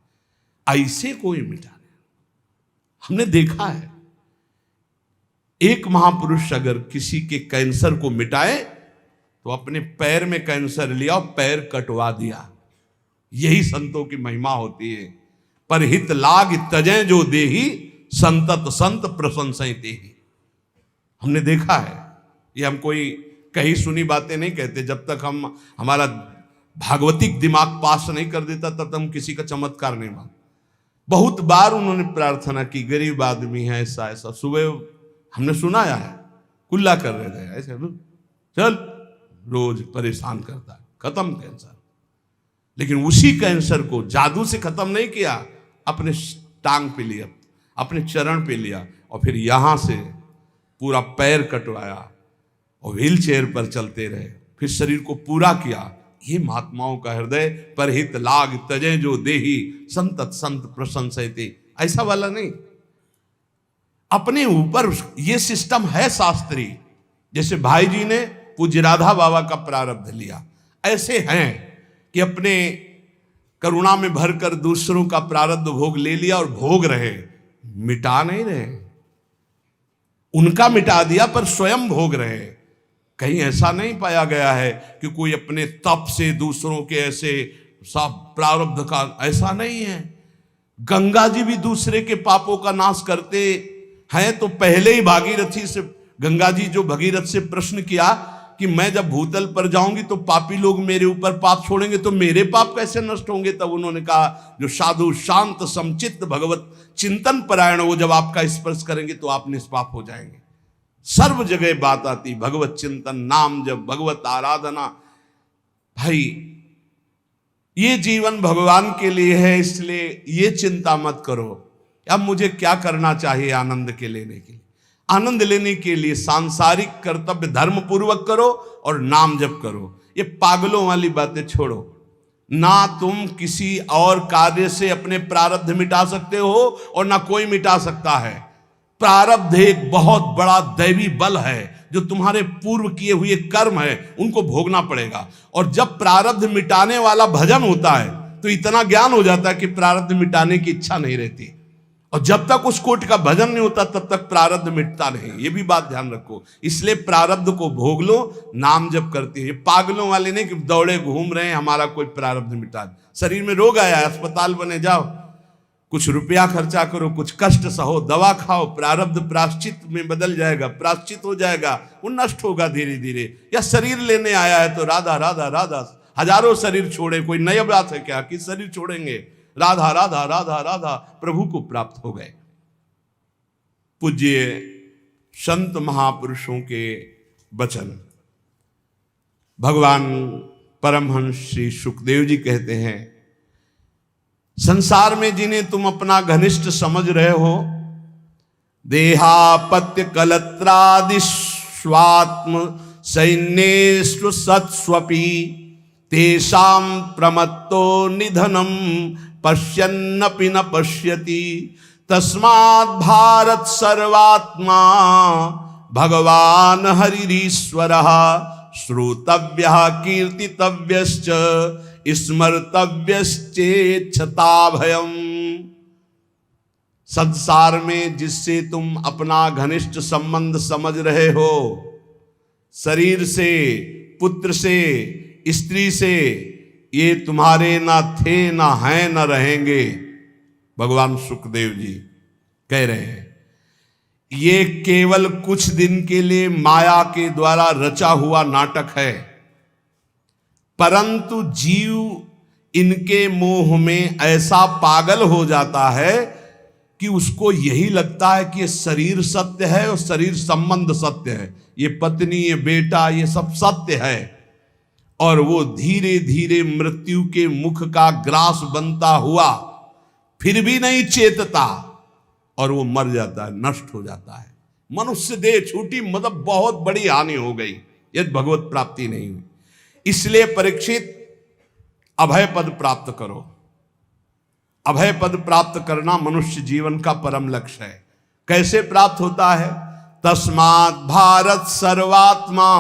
ऐसे कोई मिटा नहीं। हमने देखा है, एक महापुरुष अगर किसी के कैंसर को मिटाए तो अपने पैर में कैंसर लिया और पैर कटवा दिया। यही संतों की महिमा होती है। पर हित लाग तजय जो देही, संतत संत प्रशंसय तेहि। हमने देखा है, ये हम कोई कही सुनी बातें नहीं कहते। जब तक हमारा भागवतिक दिमाग पास नहीं कर देता तब तक हम किसी का चमत्कार नहीं मान। बहुत बार उन्होंने प्रार्थना की, गरीब आदमी है, ऐसा ऐसा। सुबह हमने सुनाया है, कुल्ला कर रहे थे ऐसे, चल रोज परेशान करता है, खत्म कैंसर। लेकिन उसी कैंसर को जादू से खत्म नहीं किया, अपने टांग पे लिया, अपने चरण पे लिया, और फिर यहां से पूरा पैर कटवाया और व्हील चेयर पर चलते रहे, फिर शरीर को पूरा किया। ये महात्माओं का हृदय, परहित लाग तजे जो देही संतत संत प्रशंसयते, ऐसा वाला नहीं। अपने ऊपर ये सिस्टम है शास्त्री। जैसे भाई जी ने पूज्य राधा बाबा का प्रारब्ध लिया, ऐसे हैं कि अपने करुणा में भरकर दूसरों का प्रारब्ध भोग ले लिया और भोग रहे, मिटा नहीं रहे। उनका मिटा दिया पर स्वयं भोग रहे। कहीं ऐसा नहीं पाया गया है कि कोई अपने तप से दूसरों के ऐसे सब प्रारब्ध का, ऐसा नहीं है। गंगा जी भी दूसरे के पापों का नाश करते हैं, तो पहले ही भागीरथी से, गंगा जी जो भगीरथ से प्रश्न किया कि मैं जब भूतल पर जाऊंगी तो पापी लोग मेरे ऊपर पाप छोड़ेंगे, तो मेरे पाप कैसे नष्ट होंगे? तब उन्होंने कहा जो साधु शांत समचित्त भगवत चिंतन परायण, वो जब आपका स्पर्श करेंगे तो आप निष्पाप हो जाएंगे। सर्व जगह बात आती भगवत चिंतन, नाम जब, भगवत आराधना। भाई ये जीवन भगवान के लिए है, इसलिए ये चिंता मत करो अब मुझे क्या करना चाहिए आनंद के लेने के लिए। आनंद लेने के लिए सांसारिक कर्तव्य धर्म पूर्वक करो और नाम जप करो। ये पागलों वाली बातें छोड़ो। ना तुम किसी और कार्य से अपने प्रारब्ध मिटा सकते हो और ना कोई मिटा सकता है। प्रारब्ध एक बहुत बड़ा दैवी बल है, जो तुम्हारे पूर्व किए हुए कर्म है उनको भोगना पड़ेगा। और जब प्रारब्ध मिटाने वाला भजन होता है तो इतना ज्ञान हो जाता है कि प्रारब्ध मिटाने की इच्छा नहीं रहती। और जब तक उस कोट का भजन नहीं होता तब तक प्रारब्ध मिटता नहीं। ये भी बात ध्यान रखो। इसलिए प्रारब्ध को भोग लो, नाम जप करते हैं। पागलों वाले नहीं कि दौड़े घूम रहे हैं हमारा कोई प्रारब्ध मिटा। शरीर में रोग आया है, अस्पताल बने जाओ, कुछ रुपया खर्चा करो, कुछ कष्ट सहो, दवा खाओ, प्रारब्ध प्राश्चित में बदल जाएगा, प्राश्चित हो जाएगा, वो नष्ट होगा धीरे धीरे। या शरीर लेने आया है तो राधा राधा राधा, हजारों शरीर छोड़े, कोई नई बात है क्या कि शरीर छोड़ेंगे? राधा राधा राधा राधा, प्रभु को प्राप्त हो गए। पूज्य संत महापुरुषों के वचन, भगवान परमहंस श्री सुखदेव जी कहते हैं, संसार में जिन्हें तुम अपना घनिष्ठ समझ रहे हो, देहापत्य कलत्रादि स्वात्म सैन्येषु सत्स्वपि तेषां प्रमत्तो निधनम पश्यन्नपि न पश्यति। तस्मात् भारत सर्वात्मा भगवान हरिरीश्वरः श्रोतव्यः कीर्तितव्यश्च स्मर्तव्यश्चेच्छता भयम्। संसार में जिससे तुम अपना घनिष्ठ संबंध समझ रहे हो, शरीर से, पुत्र से, स्त्री से, ये तुम्हारे ना थे, ना हैं, ना रहेंगे। भगवान सुखदेव जी कह रहे हैं ये केवल कुछ दिन के लिए माया के द्वारा रचा हुआ नाटक है, परंतु जीव इनके मोह में ऐसा पागल हो जाता है कि उसको यही लगता है कि ये शरीर सत्य है और शरीर संबंध सत्य है, ये पत्नी, ये बेटा, ये सब सत्य है। और वो धीरे धीरे मृत्यु के मुख का ग्रास बनता हुआ फिर भी नहीं चेतता और वो मर जाता है, नष्ट हो जाता है। मनुष्य देह छूटी, मतलब बहुत बड़ी हानि हो गई यदि भगवत प्राप्ति नहीं हुई। इसलिए परीक्षित, अभय पद प्राप्त करो। अभय पद प्राप्त करना मनुष्य जीवन का परम लक्ष्य है। कैसे प्राप्त होता है? तस्मात् भारत सर्वात्मा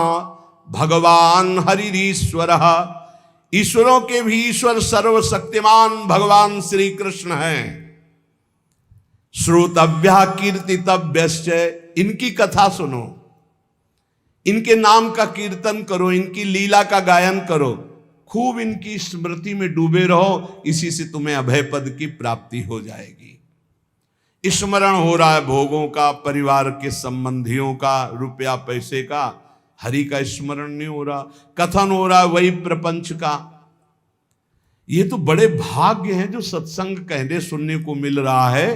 भगवान हरिरीश्वरः, ईश्वरों के भी ईश्वर सर्वशक्तिमान भगवान श्री कृष्ण हैं। श्रोतव्यः कीर्तितव्यश्च, इनकी कथा सुनो, इनके नाम का कीर्तन करो, इनकी लीला का गायन करो, खूब इनकी स्मृति में डूबे रहो। इसी से तुम्हें अभय पद की प्राप्ति हो जाएगी। स्मरण हो रहा है भोगों का, परिवार के संबंधियों का, रुपया पैसे का, हरि का स्मरण नहीं हो रहा। कथन हो रहा है वही प्रपंच का, ये तो बड़े भाग्य हैं जो सत्संग कहने सुनने को मिल रहा है,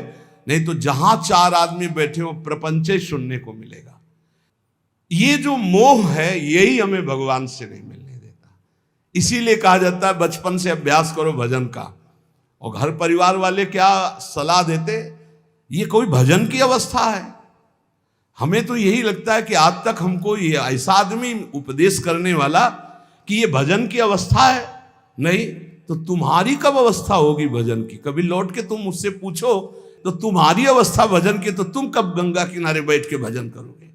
नहीं तो जहां 4 आदमी बैठे हो प्रपंच सुनने को मिलेगा। ये जो मोह है यही हमें भगवान से नहीं मिलने देता। इसीलिए कहा जाता है बचपन से अभ्यास करो भजन का। और घर परिवार वाले क्या सलाह देते, ये कोई भजन की अवस्था है। हमें तो यही लगता है कि आज तक हमको ये ऐसा आदमी उपदेश करने वाला कि ये भजन की अवस्था है। नहीं तो तुम्हारी कब अवस्था होगी भजन की? कभी लौट के तुम मुझसे पूछो तो तुम्हारी अवस्था भजन की, तो तुम कब गंगा किनारे बैठ के भजन करोगे?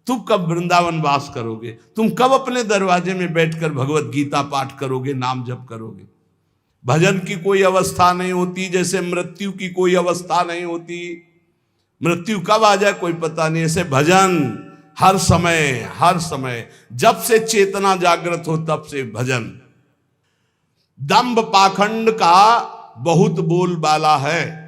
तुम कब वृंदावन वास करोगे? तुम कब अपने दरवाजे में बैठकर भगवत गीता पाठ करोगे, नाम जप करोगे? भजन की कोई अवस्था नहीं होती, जैसे मृत्यु की कोई अवस्था नहीं होती। मृत्यु कब आ जाए कोई पता नहीं। ऐसे भजन हर समय जब से चेतना जागृत हो तब से भजन। दंभ पाखंड का बहुत बोलबाला है।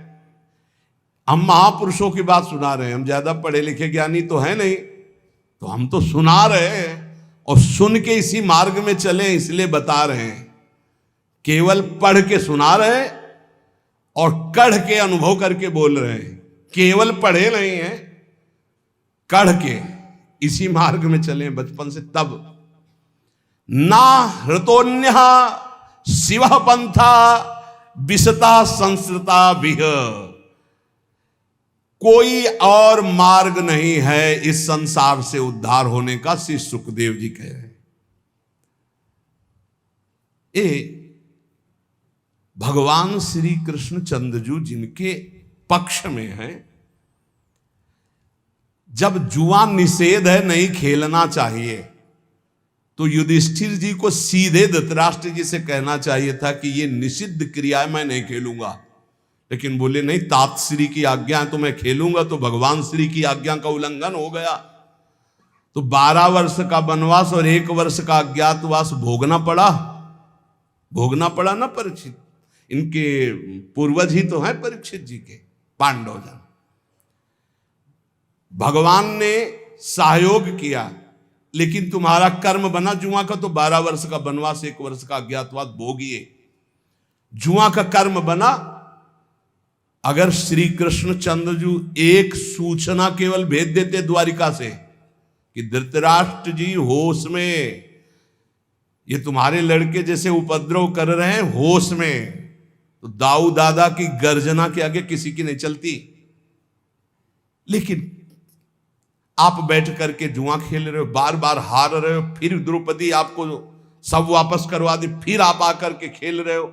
हम महापुरुषों की बात सुना रहे हैं, हम ज्यादा पढ़े लिखे ज्ञानी तो है नहीं, तो हम तो सुना रहे हैं और सुन के इसी मार्ग में चले इसलिए बता रहे हैं। केवल पढ़ के सुना रहे हैं और कढ़ के अनुभव करके बोल रहे हैं। केवल पढ़े नहीं हैं, कढ़ के इसी मार्ग में चले बचपन से। तब ना हृतोन्य शिव पंथा विसता संस्कृता विह, कोई और मार्ग नहीं है इस संसार से उद्धार होने का, श्री सुखदेव जी कह रहे हैं। भगवान श्री कृष्ण चंद्रजू जिनके पक्ष में है, जब जुआ निषेध है, नहीं खेलना चाहिए, तो युधिष्ठिर जी को सीधे धृतराष्ट्र जी से कहना चाहिए था कि ये निषिद्ध क्रिया है, मैं नहीं खेलूंगा। लेकिन बोले नहीं, तात श्री की आज्ञा है तो मैं खेलूंगा, तो भगवान श्री की आज्ञा का उल्लंघन हो गया। तो 12 वर्ष का वनवास और 1 वर्ष का अज्ञातवास भोगना पड़ा ना परीक्षित। इनके पूर्वज ही तो हैं परीक्षित जी के, पांडव जन। भगवान ने सहयोग किया, लेकिन तुम्हारा कर्म बना जुआ का, तो 12 वर्ष का वनवास 1 वर्ष का अज्ञातवास भोगिए। जुआ का कर्म बना। अगर श्री कृष्ण चंद्रजू एक सूचना केवल भेज देते द्वारिका से कि धृतराष्ट्र जी होश में, ये तुम्हारे लड़के जैसे उपद्रव कर रहे हैं, होश में, तो दाऊ दादा की गर्जना के आगे किसी की नहीं चलती। लेकिन आप बैठ करके जुआ खेल रहे हो, बार बार हार रहे हो, फिर द्रौपदी आपको सब वापस करवा दी, फिर आप आकर के खेल रहे हो।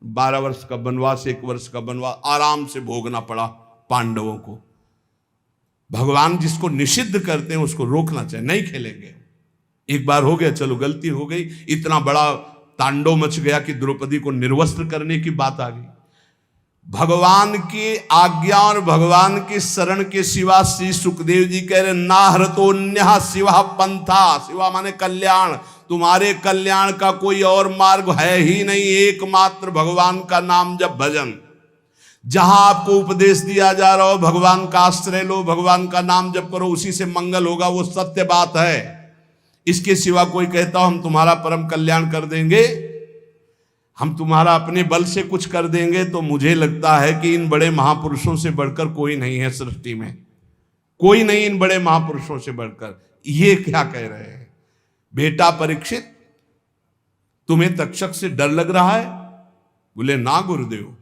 12 वर्ष का वनवास 1 वर्ष का वनवास आराम से भोगना पड़ा पांडवों को। भगवान जिसको निषिद्ध करते हैं उसको रोकना चाहिए, नहीं खेलेंगे। एक बार हो गया, चलो गलती हो गई, इतना बड़ा तांडव मच गया कि द्रौपदी को निर्वस्त्र करने की बात आ गई। भगवान की आज्ञा और भगवान की शरण के सिवा श्री सुखदेव जी कह रहे ना हृतोन्य शिवा पंथा, शिवा माने कल्याण, तुम्हारे कल्याण का कोई और मार्ग है ही नहीं, एकमात्र भगवान का नाम जब भजन। जहां आपको उपदेश दिया जा रहा हो भगवान का आश्रय लो, भगवान का नाम जप करो, उसी से मंगल होगा, वो सत्य बात है। इसके सिवा कोई कहता हो हम तुम्हारा परम कल्याण कर देंगे, हम तुम्हारा अपने बल से कुछ कर देंगे, तो मुझे लगता है कि इन बड़े महापुरुषों से बढ़कर कोई नहीं है सृष्टि में, कोई नहीं इन बड़े महापुरुषों से बढ़कर। ये क्या कह रहे हैं? बेटा परीक्षित, तुम्हें तक्षक से डर लग रहा है? बोले ना गुरुदेव,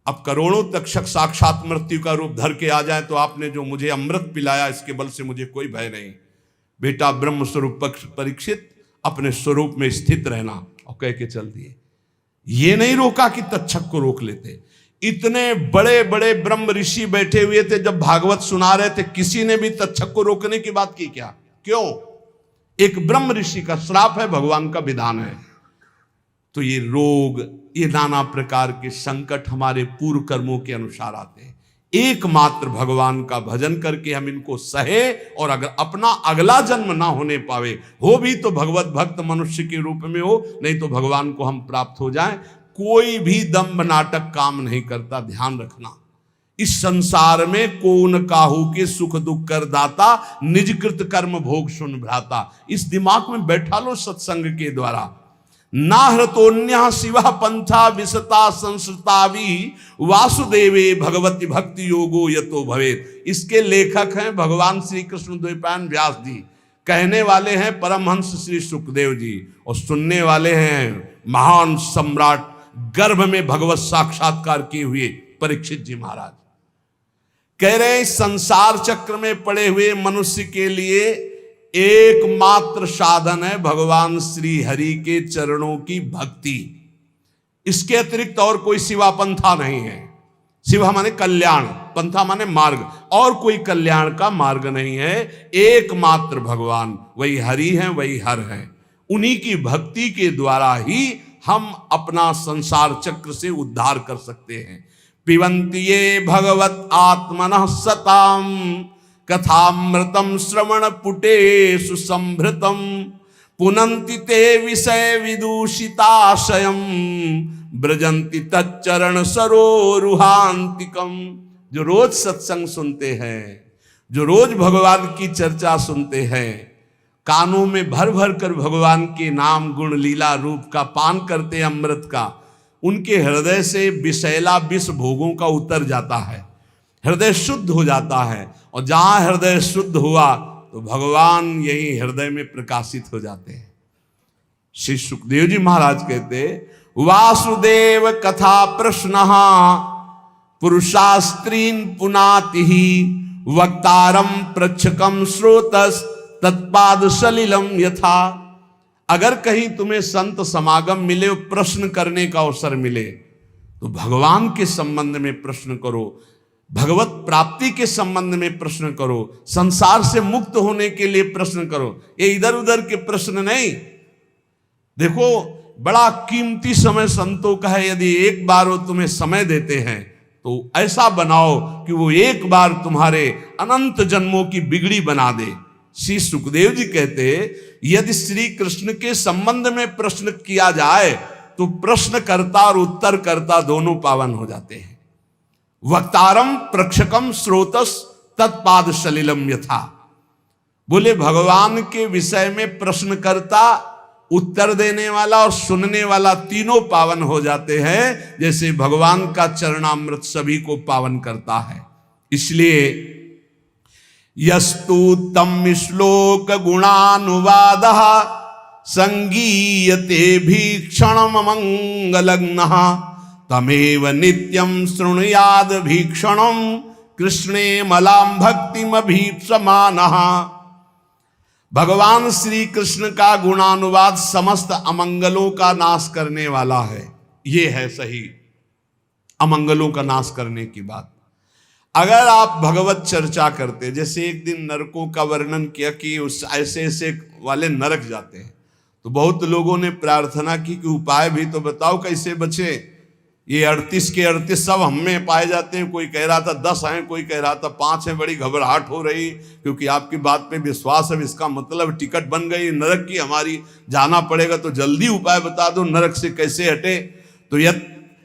अब करोड़ों तक्षक साक्षात मृत्यु का रूप धर के आ जाए तो आपने जो मुझे अमृत पिलाया इसके बल से मुझे कोई भय नहीं। बेटा ब्रह्म स्वरूप परीक्षित, अपने स्वरूप में स्थित रहना, और कह के चल दिए। ये नहीं रोका कि तक्षक को रोक लेते। इतने बड़े बड़े ब्रह्म ऋषि बैठे हुए थे, जब भागवत सुना रहे थे, किसी ने भी तक्षक को रोकने की बात की क्या? क्यों? एक ब्रह्म ऋषि का श्राप है, भगवान का विधान है। तो ये रोग, ये नाना प्रकार के संकट हमारे पूर्व कर्मों के अनुसार आते हैं। एकमात्र भगवान का भजन करके हम इनको सहे, और अगर अपना अगला जन्म ना होने पावे, हो भी तो भगवत भक्त मनुष्य के रूप में हो, नहीं तो भगवान को हम प्राप्त हो जाएं। कोई भी दंभ नाटक काम नहीं करता, ध्यान रखना। इस संसार में कौन काहू के सुख दुख कर दाता, निज कृत कर्म भोग सुन भ्राता। इस दिमाग में बैठा लो सत्संग के द्वारा। नाहृतोन्य शिव पंथा विसता संस्कृतावी वासुदेवे भगवती भक्ति योगो यतो भवेत। इसके लेखक हैं भगवान श्री कृष्ण द्वैपायन व्यास जी, कहने वाले हैं परमहंस श्री सुखदेव जी, और सुनने वाले हैं महान सम्राट गर्भ में भगवत साक्षात्कार किए हुए परीक्षित जी महाराज। कह रहे हैं संसार चक्र में पड़े हुए मनुष्य के लिए एकमात्र साधन है भगवान श्री हरि के चरणों की भक्ति। इसके अतिरिक्त और कोई सिवा पंथा नहीं है। शिवा माने कल्याण, पंथा माने मार्ग, और कोई कल्याण का मार्ग नहीं है। एकमात्र भगवान वही हरि हैं, वही हर हैं। उन्हीं की भक्ति के द्वारा ही हम अपना संसार चक्र से उद्धार कर सकते हैं। पिबन्ति ये भगवत आत्मनः सताम कथामृतम श्रवण पुटेषु संभृतम पुनन्ति ते विषय विदूषिताशयम ब्रजन्ति तच्चरण सरोरुहांतिकम। जो रोज सत्संग सुनते हैं, जो रोज भगवान की चर्चा सुनते हैं, कानों में भर भर कर भगवान के नाम गुण लीला रूप का पान करते हैं, अमृत का, उनके हृदय से विषैला विष भोगों का उतर जाता है, हृदय शुद्ध हो जाता है। और जहां हृदय शुद्ध हुआ तो भगवान यही हृदय में प्रकाशित हो जाते हैं। श्री सुखदेव जी महाराज कहते वासुदेव कथा प्रश्न पुरुषास्त्रीन पुनाति वक्तारम प्रच्छकम श्रोतस तत्पाद सलिलम यथा। अगर कहीं तुम्हें संत समागम मिले, प्रश्न करने का अवसर मिले, तो भगवान के संबंध में प्रश्न करो, भगवत प्राप्ति के संबंध में प्रश्न करो, संसार से मुक्त होने के लिए प्रश्न करो। ये इधर उधर के प्रश्न नहीं। देखो बड़ा कीमती समय संतों का है। यदि एक बार वो तुम्हें समय देते हैं तो ऐसा बनाओ कि वो एक बार तुम्हारे अनंत जन्मों की बिगड़ी बना दे। श्री सुखदेव जी कहते यदि श्री कृष्ण के संबंध में प्रश्न किया जाए तो प्रश्नकर्ता और उत्तरकर्ता दोनों पावन हो जाते हैं। वक्तारम प्रक्षकम श्रोतस तत्पाद सलिलम यथा। बोले भगवान के विषय में प्रश्नकर्ता, उत्तर देने वाला और सुनने वाला तीनों पावन हो जाते हैं, जैसे भगवान का चरणामृत सभी को पावन करता है। इसलिए यस्तु तम श्लोक गुणानुवाद संगीयते भीक्षण मंगलग्नः तमेव नित्यं शृणुयाद भीक्षणं कृष्णे मलाम भक्तिमभीप्समानः। भगवान श्री कृष्ण का गुणानुवाद समस्त अमंगलों का नाश करने वाला है। ये है सही अमंगलों का नाश करने की बात। अगर आप भगवत चर्चा करते, जैसे एक दिन नरकों का वर्णन किया कि उस ऐसे ऐसे वाले नरक जाते हैं, तो बहुत लोगों ने प्रार्थना की कि उपाय भी तो बताओ कैसे बचे। ये 38 के 38 सब हम में पाए जाते हैं। कोई कह रहा था 10 हैं, कोई कह रहा था 5 हैं। बड़ी घबराहट हो रही क्योंकि आपकी बात पे विश्वास है, इसका मतलब टिकट बन गई नरक की हमारी, जाना पड़ेगा, तो जल्दी उपाय बता दो नरक से कैसे हटे। तो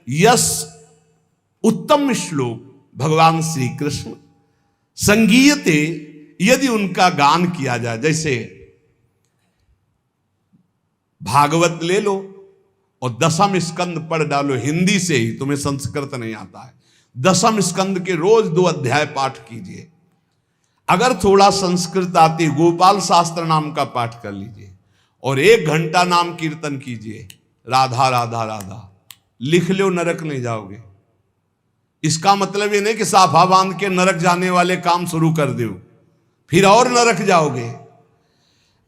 यस उत्तम श्लोक भगवान श्री कृष्ण संगीयते, यदि उनका गान किया जाए, जैसे भागवत ले लो और 10वें स्कंद पढ़ डालो हिंदी से ही, तुम्हें संस्कृत नहीं आता है, 10वें स्कंद के रोज 2 अध्याय पाठ कीजिए। अगर थोड़ा संस्कृत आती, गोपाल शास्त्र नाम का पाठ कर लीजिए और 1 घंटा नाम कीर्तन कीजिए, राधा राधा राधा, लिख लो, नरक नहीं जाओगे। इसका मतलब ये नहीं कि साफा बांध के नरक जाने वाले काम शुरू कर दो, फिर और नरक जाओगे।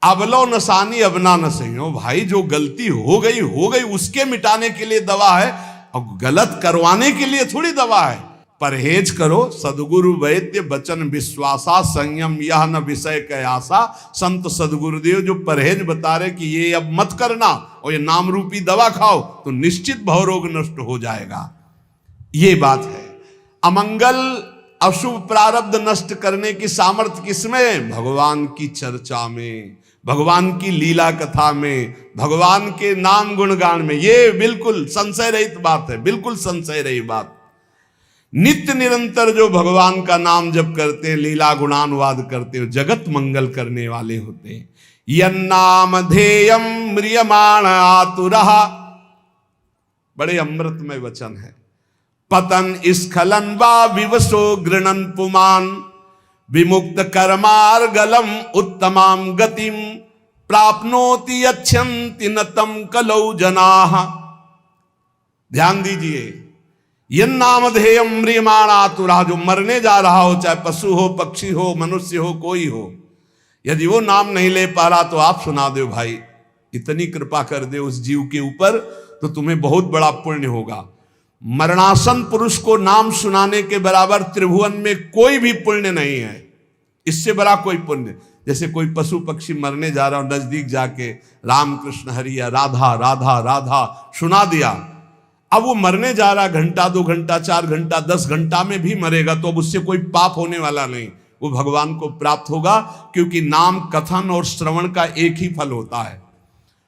अबलो नसानी अबना न सही हो भाई, जो गलती हो गई उसके मिटाने के लिए दवा है, और गलत करवाने के लिए थोड़ी दवा है। परहेज करो, सदगुरु वैद्य बचन विश्वासा संयम यह न विषय कयासा। संत सदगुरुदेव जो परहेज बता रहे कि ये अब मत करना और ये नाम रूपी दवा खाओ तो निश्चित भवरोग नष्ट हो जाएगा। ये बात है। अमंगल अशुभ प्रारब्ध नष्ट करने की सामर्थ्य किसमें? भगवान की चर्चा में, भगवान की लीला कथा में, भगवान के नाम गुणगान में। ये बिल्कुल संशय रहित बात है, बिल्कुल संशय रही बात। नित्य निरंतर जो भगवान का नाम जप करते हैं, लीला गुणानुवाद करते हो, जगत मंगल करने वाले होते हैं। यन्नामधेयं म्रियमाण आतुरः, बड़े अमृतमय वचन है। पतन स्खलन वा विवशो गृणन पुमान, विमुक्त कर्मार्गलम उत्तमाम गतिम, प्राप्नोति यच्छन्ति न तम कलौ जनाः। ध्यान दीजिए, यन्नामधेयं म्रियमाण आतुरः, जो मरने जा रहा हो, चाहे पशु हो, पक्षी हो, मनुष्य हो, कोई हो, यदि वो नाम नहीं ले पा रहा तो आप सुना दो भाई, इतनी कृपा कर दे उस जीव के ऊपर तो तुम्हें बहुत बड़ा पुण्य होगा। मरणासन पुरुष को नाम सुनाने के बराबर त्रिभुवन में कोई भी पुण्य नहीं है, इससे बड़ा कोई पुण्य। जैसे कोई पशु पक्षी मरने जा रहा हो, नजदीक जाके राम कृष्ण हरि या राधा राधा राधा सुना दिया, अब वो मरने जा रहा, घंटा 2 घंटा 4 घंटा 10 घंटा में भी मरेगा तो अब उससे कोई पाप होने वाला नहीं, वो भगवान को प्राप्त होगा, क्योंकि नाम कथन और श्रवण का एक ही फल होता है।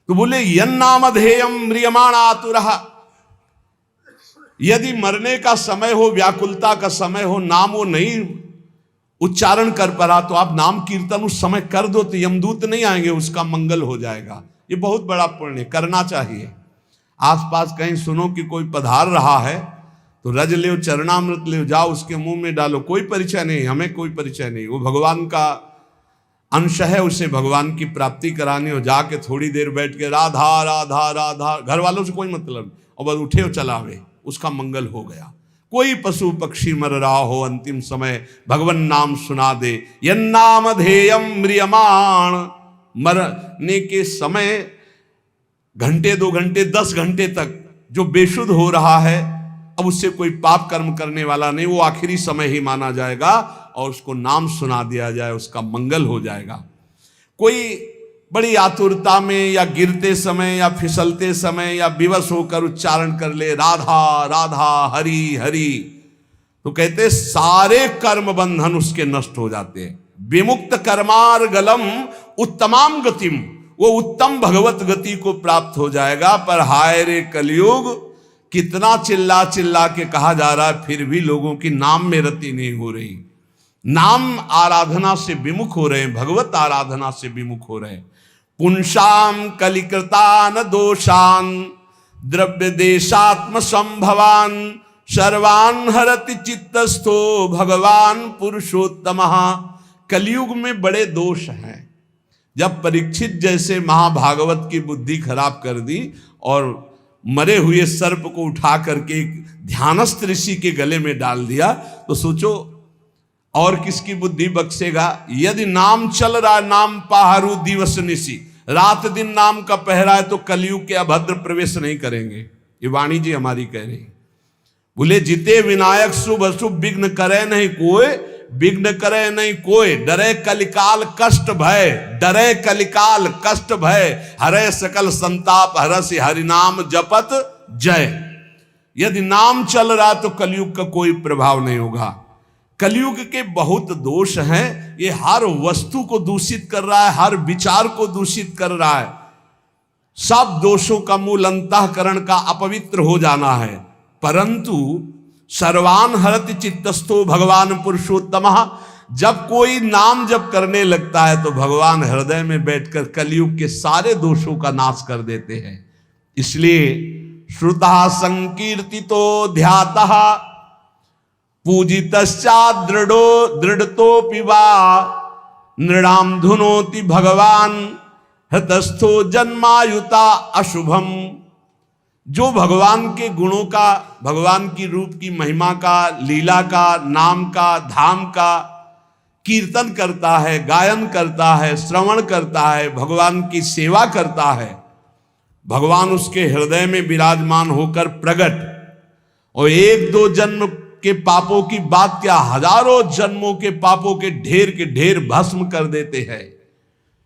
तो बोले यन्नामधेयं म्रियमाण आतुरः, यदि मरने का समय हो, व्याकुलता का समय हो, नाम वो नहीं उच्चारण कर पा रहा, तो आप नाम कीर्तन उस समय कर दो तो यमदूत नहीं आएंगे, उसका मंगल हो जाएगा। ये बहुत बड़ा पुण्य करना चाहिए। आसपास कहीं सुनो कि कोई पधार रहा है तो रज ले, चरणामृत ले, जाओ उसके मुंह में डालो, कोई परिचय नहीं, हमें कोई परिचय नहीं, वो भगवान का अंश है, उसे भगवान की प्राप्ति करानी हो, जाके थोड़ी देर बैठ के राधा राधा राधा, घर वालों से कोई मतलब, और बस उठे और चलावे, उसका मंगल हो गया। कोई पशु पक्षी मर रहा हो, अंतिम समय भगवान नाम सुना दे, यन्नामधेयं म्रियमाण, मरने के समय घंटे 2 घंटे 10 घंटे तक जो बेशुद्ध हो रहा है, अब उससे कोई पाप कर्म करने वाला नहीं, वो आखिरी समय ही माना जाएगा और उसको नाम सुना दिया जाए, उसका मंगल हो जाएगा। कोई बड़ी आतुरता में या गिरते समय या फिसलते समय या विवश होकर उच्चारण कर ले राधा राधा हरि हरि, तो कहते सारे कर्म बंधन उसके नष्ट हो जाते हैं। विमुक्त कर्मार्गलम उत्तमाम गतिम, वो उत्तम भगवत गति को प्राप्त हो जाएगा। पर हाय रे कलयुग, कितना चिल्ला चिल्ला के कहा जा रहा है, फिर भी लोगों की नाम में रति नहीं हो रही, नाम आराधना से विमुख हो रहे हैं, भगवत आराधना से विमुख हो रहे हैं। पुंसाम कलिकृतान दोषान द्रव्य देशात्म संभवान, सर्वान हरति चित्तस्थो भगवान पुरुषोत्तमः। कलयुग में बड़े दोष हैं। जब परीक्षित जैसे महाभागवत की बुद्धि खराब कर दी और मरे हुए सर्प को उठा करके ध्यानस्थ ऋषि के गले में डाल दिया, तो सोचो और किसकी बुद्धि बख्शेगा। यदि नाम चल रहा, नाम पहारू दिवस निशी, रात दिन नाम का पहरा है, तो कलयुग के अभद्र प्रवेश नहीं करेंगे। ये वाणी जी हमारी कह रही। बोले जिते विनायक शुभ अशुभ विघ्न करे नहीं कोई, विघ्न करे नहीं कोई, डरे कलिकाल कष्ट भय, डरे कलिकाल कष्ट भय, हरे सकल संताप हरसि हरिनाम जपत जय। यदि नाम चल रहा तो कलयुग का कोई प्रभाव नहीं होगा। कलयुग के बहुत दोष हैं, ये हर वस्तु को दूषित कर रहा है, हर विचार को दूषित कर रहा है। सब दोषों का मूल अंतःकरण का अपवित्र हो जाना है। परंतु सर्वान हरति चित्तस्थो भगवान पुरुषोत्तमः, जब कोई नाम जप करने लगता है तो भगवान हृदय में बैठकर कलयुग के सारे दोषों का नाश कर देते हैं। इसलिए श्रुतः संकीर्तितो ध्यातः पूजितश्चात् दृढ़तोऽपि वा, नृणाम धुनोति भगवान हृतस्थो जन्मायुता अशुभम। जो भगवान के गुणों का, भगवान की रूप की महिमा का, लीला का, नाम का, धाम का कीर्तन करता है, गायन करता है, श्रवण करता है, भगवान की सेवा करता है, भगवान उसके हृदय में विराजमान होकर प्रकट, और 1-2 जन्म के पापों की बात क्या, हजारों जन्मों के पापों के ढेर भस्म कर देते हैं।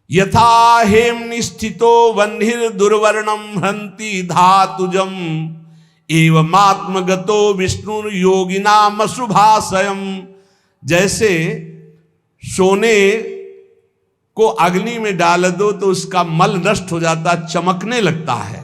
यथा हेम निस्थितो वह्निर दुर्वर्णम हंति धातुजम, एवमात्मगतो विष्णु योगिनाम अशुभाशयम। जैसे सोने को अग्नि में डाल दो तो उसका मल नष्ट हो जाता, चमकने लगता है,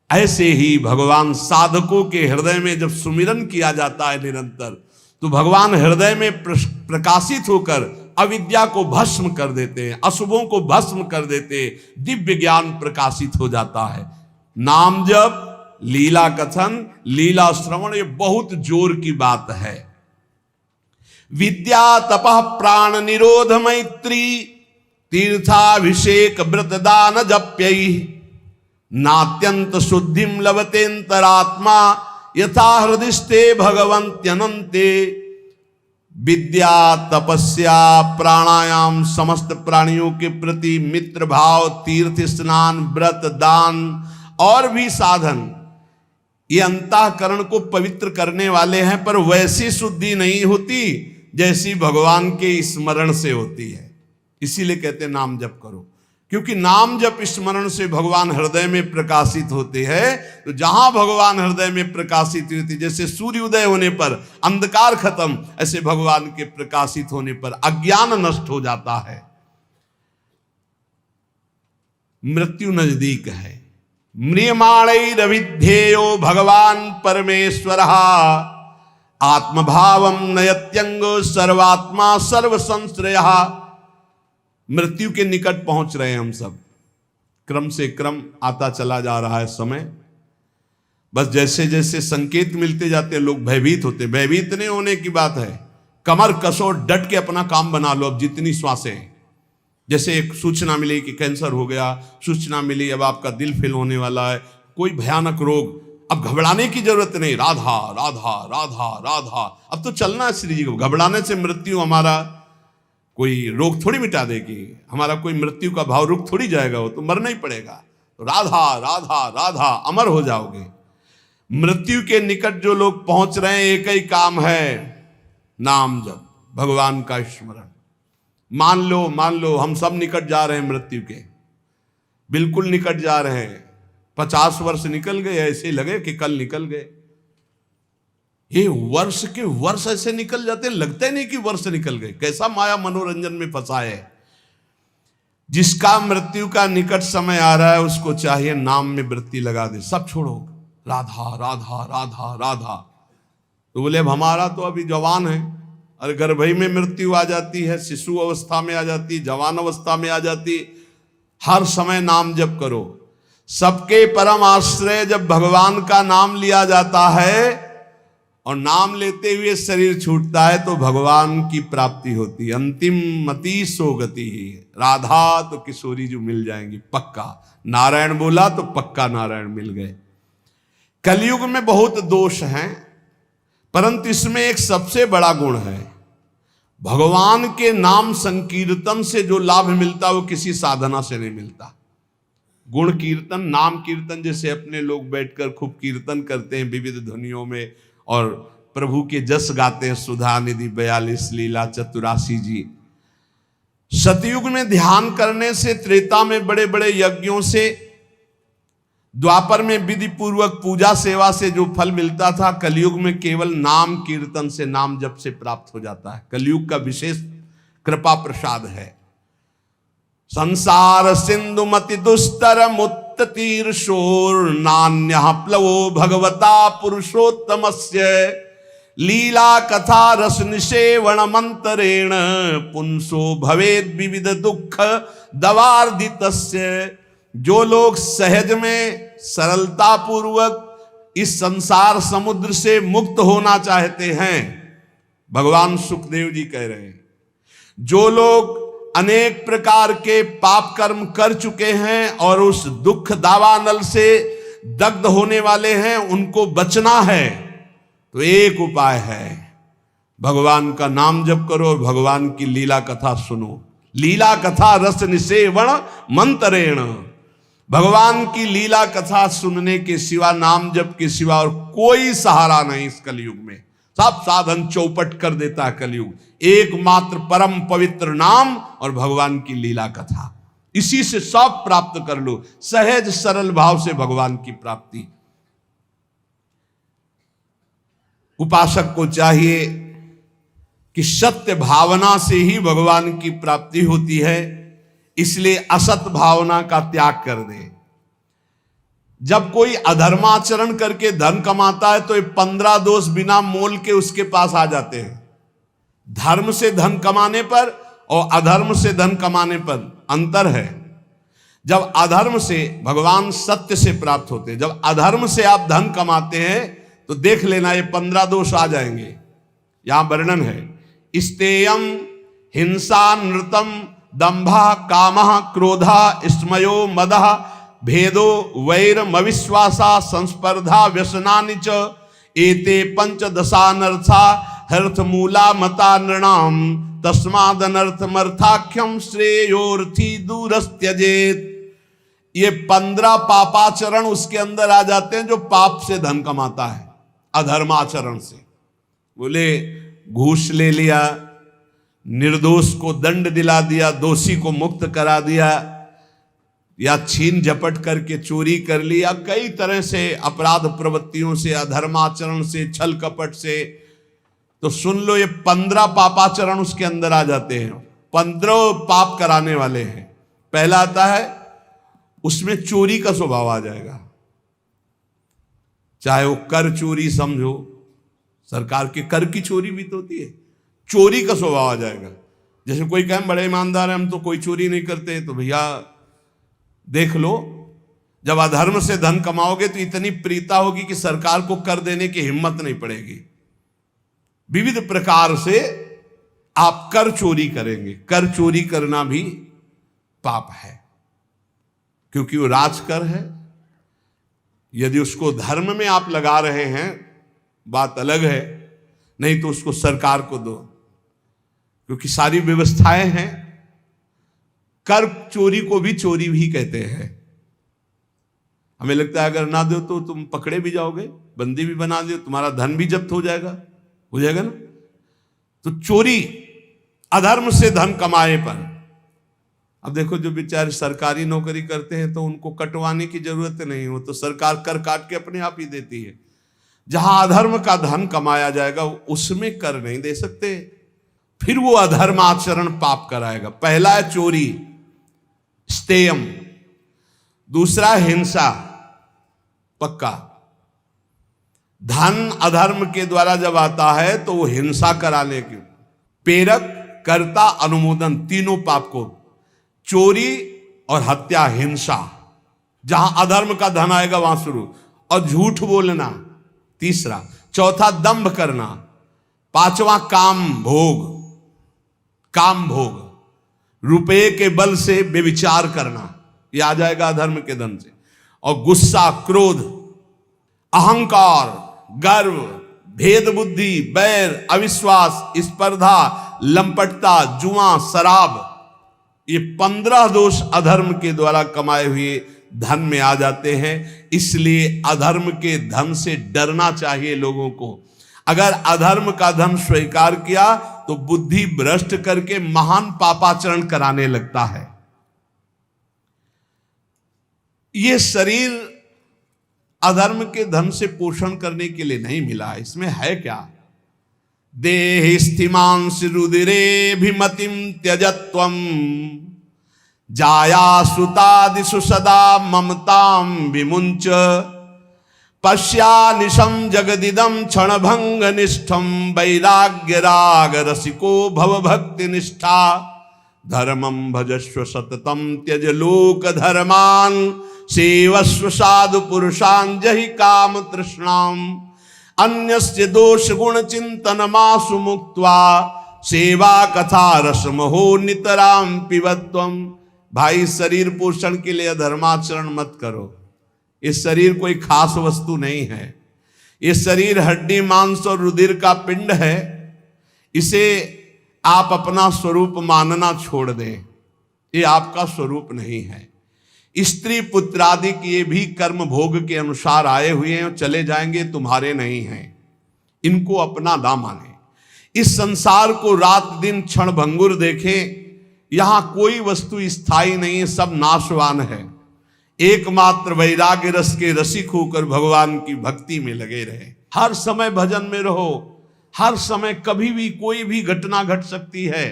ऐसे ही भगवान साधकों के हृदय में जब सुमिरन किया जाता है निरंतर, तो भगवान हृदय में प्रकाशित होकर अविद्या को भस्म कर देते हैं, अशुभों को भस्म कर देते, दिव्य ज्ञान प्रकाशित हो जाता है। नाम जप, लीला कथन, लीला श्रवण, ये बहुत जोर की बात है। विद्या तपः प्राण निरोध मैत्री तीर्थाभिषेक व्रत दान जप्यै नात्यंत शुद्धिम लभतेन्तरात्मा यथा हृदिस्ते भगवन्त्यनन्ते। विद्या, तपस्या, प्राणायाम, समस्त प्राणियों के प्रति मित्र भाव, तीर्थ स्नान, व्रत दान और भी साधन, ये अंतःकरण को पवित्र करने वाले हैं, पर वैसी शुद्धि नहीं होती जैसी भगवान के स्मरण से होती है। इसीलिए कहते हैं नाम जप करो, क्योंकि नाम जप स्मरण से भगवान हृदय में प्रकाशित होते हैं। तो जहां भगवान हृदय में प्रकाशित होती, जैसे सूर्योदय होने पर अंधकार खत्म, ऐसे भगवान के प्रकाशित होने पर अज्ञान नष्ट हो जाता है। मृत्यु नजदीक है। म्रियमाणैरविध्येयो भगवान परमेश्वरः आत्मभावम नयत्यंगो सर्वात्मा सर्व संश्रयः। मृत्यु के निकट पहुंच रहे हैं हम सब, क्रम से क्रम आता चला जा रहा है समय। बस जैसे जैसे संकेत मिलते जाते हैं लोग भयभीत होते हैं। भयभीत नहीं होने की बात है, कमर कसो, डट के अपना काम बना लो। अब जितनी श्वासें हैं, जैसे एक सूचना मिली कि कैंसर हो गया, सूचना मिली अब आपका दिल फेल होने वाला है, कोई भयानक रोग, अब घबराने की जरूरत नहीं। राधा राधा राधा राधा, अब तो चलना है श्री जी को। घबराने से मृत्यु हमारा कोई रोग थोड़ी मिटा देगी, हमारा कोई मृत्यु का भाव रुक थोड़ी जाएगा, वो तो मरना ही पड़ेगा। तो राधा राधा राधा, अमर हो जाओगे। मृत्यु के निकट जो लोग पहुंच रहे हैं, एक ही काम है, नाम जप, भगवान का स्मरण। मान लो हम सब निकट जा रहे हैं मृत्यु के, बिल्कुल निकट जा रहे हैं। 50 वर्ष निकल गए, ऐसे लगे कि कल निकल गए। ये वर्ष के वर्ष ऐसे निकल जाते हैं, लगता ही नहीं कि वर्ष निकल गए। कैसा माया मनोरंजन में फंसा है। जिसका मृत्यु का निकट समय आ रहा है, उसको चाहिए नाम में वृत्ति लगा दे, सब छोड़ो, राधा राधा राधा राधा। तो बोले अब हमारा तो अभी जवान है, और गर्भई में मृत्यु आ जाती है, शिशु अवस्था में आ जाती, जवान अवस्था में आ जाती। हर समय नाम जप करो। सबके परम आश्रय जब भगवान का नाम लिया जाता है, और नाम लेते हुए शरीर छूटता है, तो भगवान की प्राप्ति होती है। अंतिम मति सो गति ही। राधा तो किशोरी जो मिल जाएंगी पक्का। नारायण बोला तो पक्का नारायण मिल गए। कलयुग में बहुत दोष हैं, परंतु इसमें एक सबसे बड़ा गुण है। भगवान के नाम संकीर्तन से जो लाभ मिलता है, वो किसी साधना से नहीं मिलता। गुण कीर्तन, नाम कीर्तन, जैसे अपने लोग बैठकर खूब कीर्तन करते हैं विविध ध्वनियों में, और प्रभु के जस गाते हैं, सुधा निधि 42 लीला 84 जी। सतयुग में ध्यान करने से, त्रेता में बड़े बड़े यज्ञों से, द्वापर में विधि पूर्वक पूजा सेवा से जो फल मिलता था, कलयुग में केवल नाम कीर्तन से, नाम जप से प्राप्त हो जाता है। कलयुग का विशेष कृपा प्रसाद है। संसार सिंधु मति दुस्तर मुत्तीर्षोर नान्यः प्लवो भगवता पुरुषोत्तमस्य लीला कथा रस निषेवण मंतरेण पुंसो भवेद विविध दुख दवार्दितस्य। जो लोग सहज में सरलता पूर्वक इस संसार समुद्र से मुक्त होना चाहते हैं, भगवान सुखदेव जी कह रहे हैं, जो लोग अनेक प्रकार के पाप कर्म कर चुके हैं और उस दुख दावानल से दग्ध होने वाले हैं, उनको बचना है तो एक उपाय है, भगवान का नाम जप करो और भगवान की लीला कथा सुनो। लीला कथा रस निषेवण मंतरेण, भगवान की लीला कथा सुनने के सिवा, नाम जप के सिवा और कोई सहारा नहीं इस कलयुग में। सब साधन चौपट कर देता है कलयुग। एकमात्र परम पवित्र नाम और भगवान की लीला कथा, इसी से सब प्राप्त कर लो। सहज सरल भाव से भगवान की प्राप्ति। उपासक को चाहिए कि सत्य भावना से ही भगवान की प्राप्ति होती है, इसलिए असत भावना का त्याग कर दे। जब कोई अधर्माचरण करके धन कमाता है तो ये 15 दोष बिना मोल के उसके पास आ जाते हैं। धर्म से धन कमाने पर और अधर्म से धन कमाने पर अंतर है। जब अधर्म से, भगवान सत्य से प्राप्त होते हैं, जब अधर्म से आप धन कमाते हैं तो देख लेना ये 15 दोष आ जाएंगे। यहां वर्णन है, स्तेयम हिंसा नृतम दंभा कामः क्रोधा स्मयो मदः भेदो वैरमविश्वासा संस्पर्धा व्यसनानि च एते पंचदशानर्था हर्थमूला मता नृणाम तस्मादनर्थमर्थाख्यम श्रेयोर्थी दूरस्त्यजेत। ये 15 पापाचरण उसके अंदर आ जाते हैं जो पाप से धन कमाता है, अधर्माचरण से। बोले घूस ले लिया, निर्दोष को दंड दिला दिया, दोषी को मुक्त करा दिया, या छीन झपट करके चोरी कर लिया, कई तरह से अपराध प्रवृत्तियों से, अधर्माचरण से, छल कपट से। तो सुन लो, ये 15 पापाचरण उसके अंदर आ जाते हैं, 15 पाप कराने वाले हैं। पहला आता है, उसमें चोरी का स्वभाव आ जाएगा, चाहे वो कर चोरी समझो, सरकार के कर की चोरी भी तो होती है, चोरी का स्वभाव आ जाएगा। जैसे कोई कहे बड़े ईमानदार हैं हम तो कोई चोरी नहीं करते, तो भैया देख लो, जब अधर्म से धन कमाओगे तो इतनी प्रीता होगी कि सरकार को कर देने की हिम्मत नहीं पड़ेगी। विविध प्रकार से आप कर चोरी करेंगे। कर चोरी करना भी पाप है, क्योंकि वो राजकर है। यदि उसको धर्म में आप लगा रहे हैं बात अलग है, नहीं तो उसको सरकार को दो, क्योंकि सारी व्यवस्थाएं हैं। कर चोरी को भी चोरी भी कहते हैं। हमें लगता है अगर ना दो तो तुम पकड़े भी जाओगे, बंदी भी बना दो, तुम्हारा धन भी जब्त हो जाएगा ना। तो चोरी अधर्म से धन कमाए पर। अब देखो, जो बेचारे सरकारी नौकरी करते हैं तो उनको कटवाने की जरूरत नहीं, वो तो सरकार कर काट के अपने आप ही देती है। जहां अधर्म का धन कमाया जाएगा उसमें कर नहीं दे सकते, फिर वो अधर्माचरण पाप कराएगा। पहला है चोरी, स्तेयम। दूसरा हिंसा, पक्का। धन अधर्म के द्वारा जब आता है तो वो हिंसा कराने की, प्रेरक, कर्ता, अनुमोदन, तीनों पाप को, चोरी और हत्या, हिंसा। जहां अधर्म का धन आएगा वहां शुरू। और झूठ बोलना तीसरा। चौथा दंभ करना। पांचवा काम भोग, काम भोग, रुपये के बल से व्यभिचार करना, यह आ जाएगा अधर्म के धन से। और गुस्सा, क्रोध, अहंकार, गर्व, भेद बुद्धि, बैर, अविश्वास, स्पर्धा, लंपटता, जुआ, शराब, ये 15 दोष अधर्म के द्वारा कमाए हुए धन में आ जाते हैं। इसलिए अधर्म के धन से डरना चाहिए लोगों को। अगर अधर्म का धन स्वीकार किया तो बुद्धि भ्रष्ट करके महान पापाचरण कराने लगता है। ये शरीर अधर्म के धन से पोषण करने के लिए नहीं मिला। इसमें है क्या? देहि स्थिमांसि रुदिरेभिमतिं त्यजत्वं जाया सुतादिषु सदा ममतां विमुञ्च पश्यानिशं जगदिदं क्षणभंगनिष्ठं वैराग्यराग रसिको भवभक्तिनिष्ठा धर्मं भजस्व सततं त्यज लोक धर्मान् सेवस्व साधु पुरुषान् जहि काम तृष्णाम् अन्यस्य दोष गुण चिंतन मासु मुक्त्वा सेवा कथा रसमहो नितराम पिबत्वम। भाई, शरीर पोषण के लिए धर्माचरण मत करो। इस शरीर कोई खास वस्तु नहीं है। ये शरीर हड्डी मांस और रुधिर का पिंड है। इसे आप अपना स्वरूप मानना छोड़ दें, ये आपका स्वरूप नहीं है। स्त्री पुत्रादि ये भी कर्म भोग के अनुसार आए हुए हैं और चले जाएंगे, तुम्हारे नहीं हैं। इनको अपना ना माने। इस संसार को रात दिन क्षण भंगुर देखें। यहां कोई वस्तु स्थायी नहीं है, सब नाशवान है। एकमात्र वैराग्य रस के रसिक होकर भगवान की भक्ति में लगे रहे। हर समय भजन में रहो। हर समय कभी भी कोई भी घटना घट सकती है।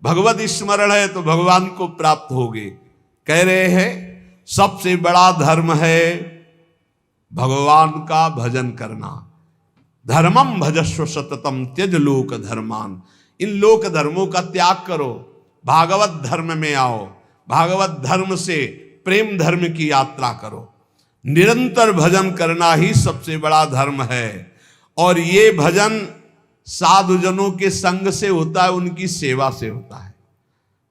भगवत स्मरण है तो भगवान को प्राप्त होगे। कह रहे हैं सबसे बड़ा धर्म है भगवान का भजन करना। धर्मम भजस्व सततम त्यज लोक धर्मान। इन लोक धर्मों का त्याग करो। भागवत धर्म में आओ, भागवत धर्म से प्रेम धर्म की यात्रा करो। निरंतर भजन करना ही सबसे बड़ा धर्म है। और ये भजन साधुजनों के संग से होता है, उनकी सेवा से होता है।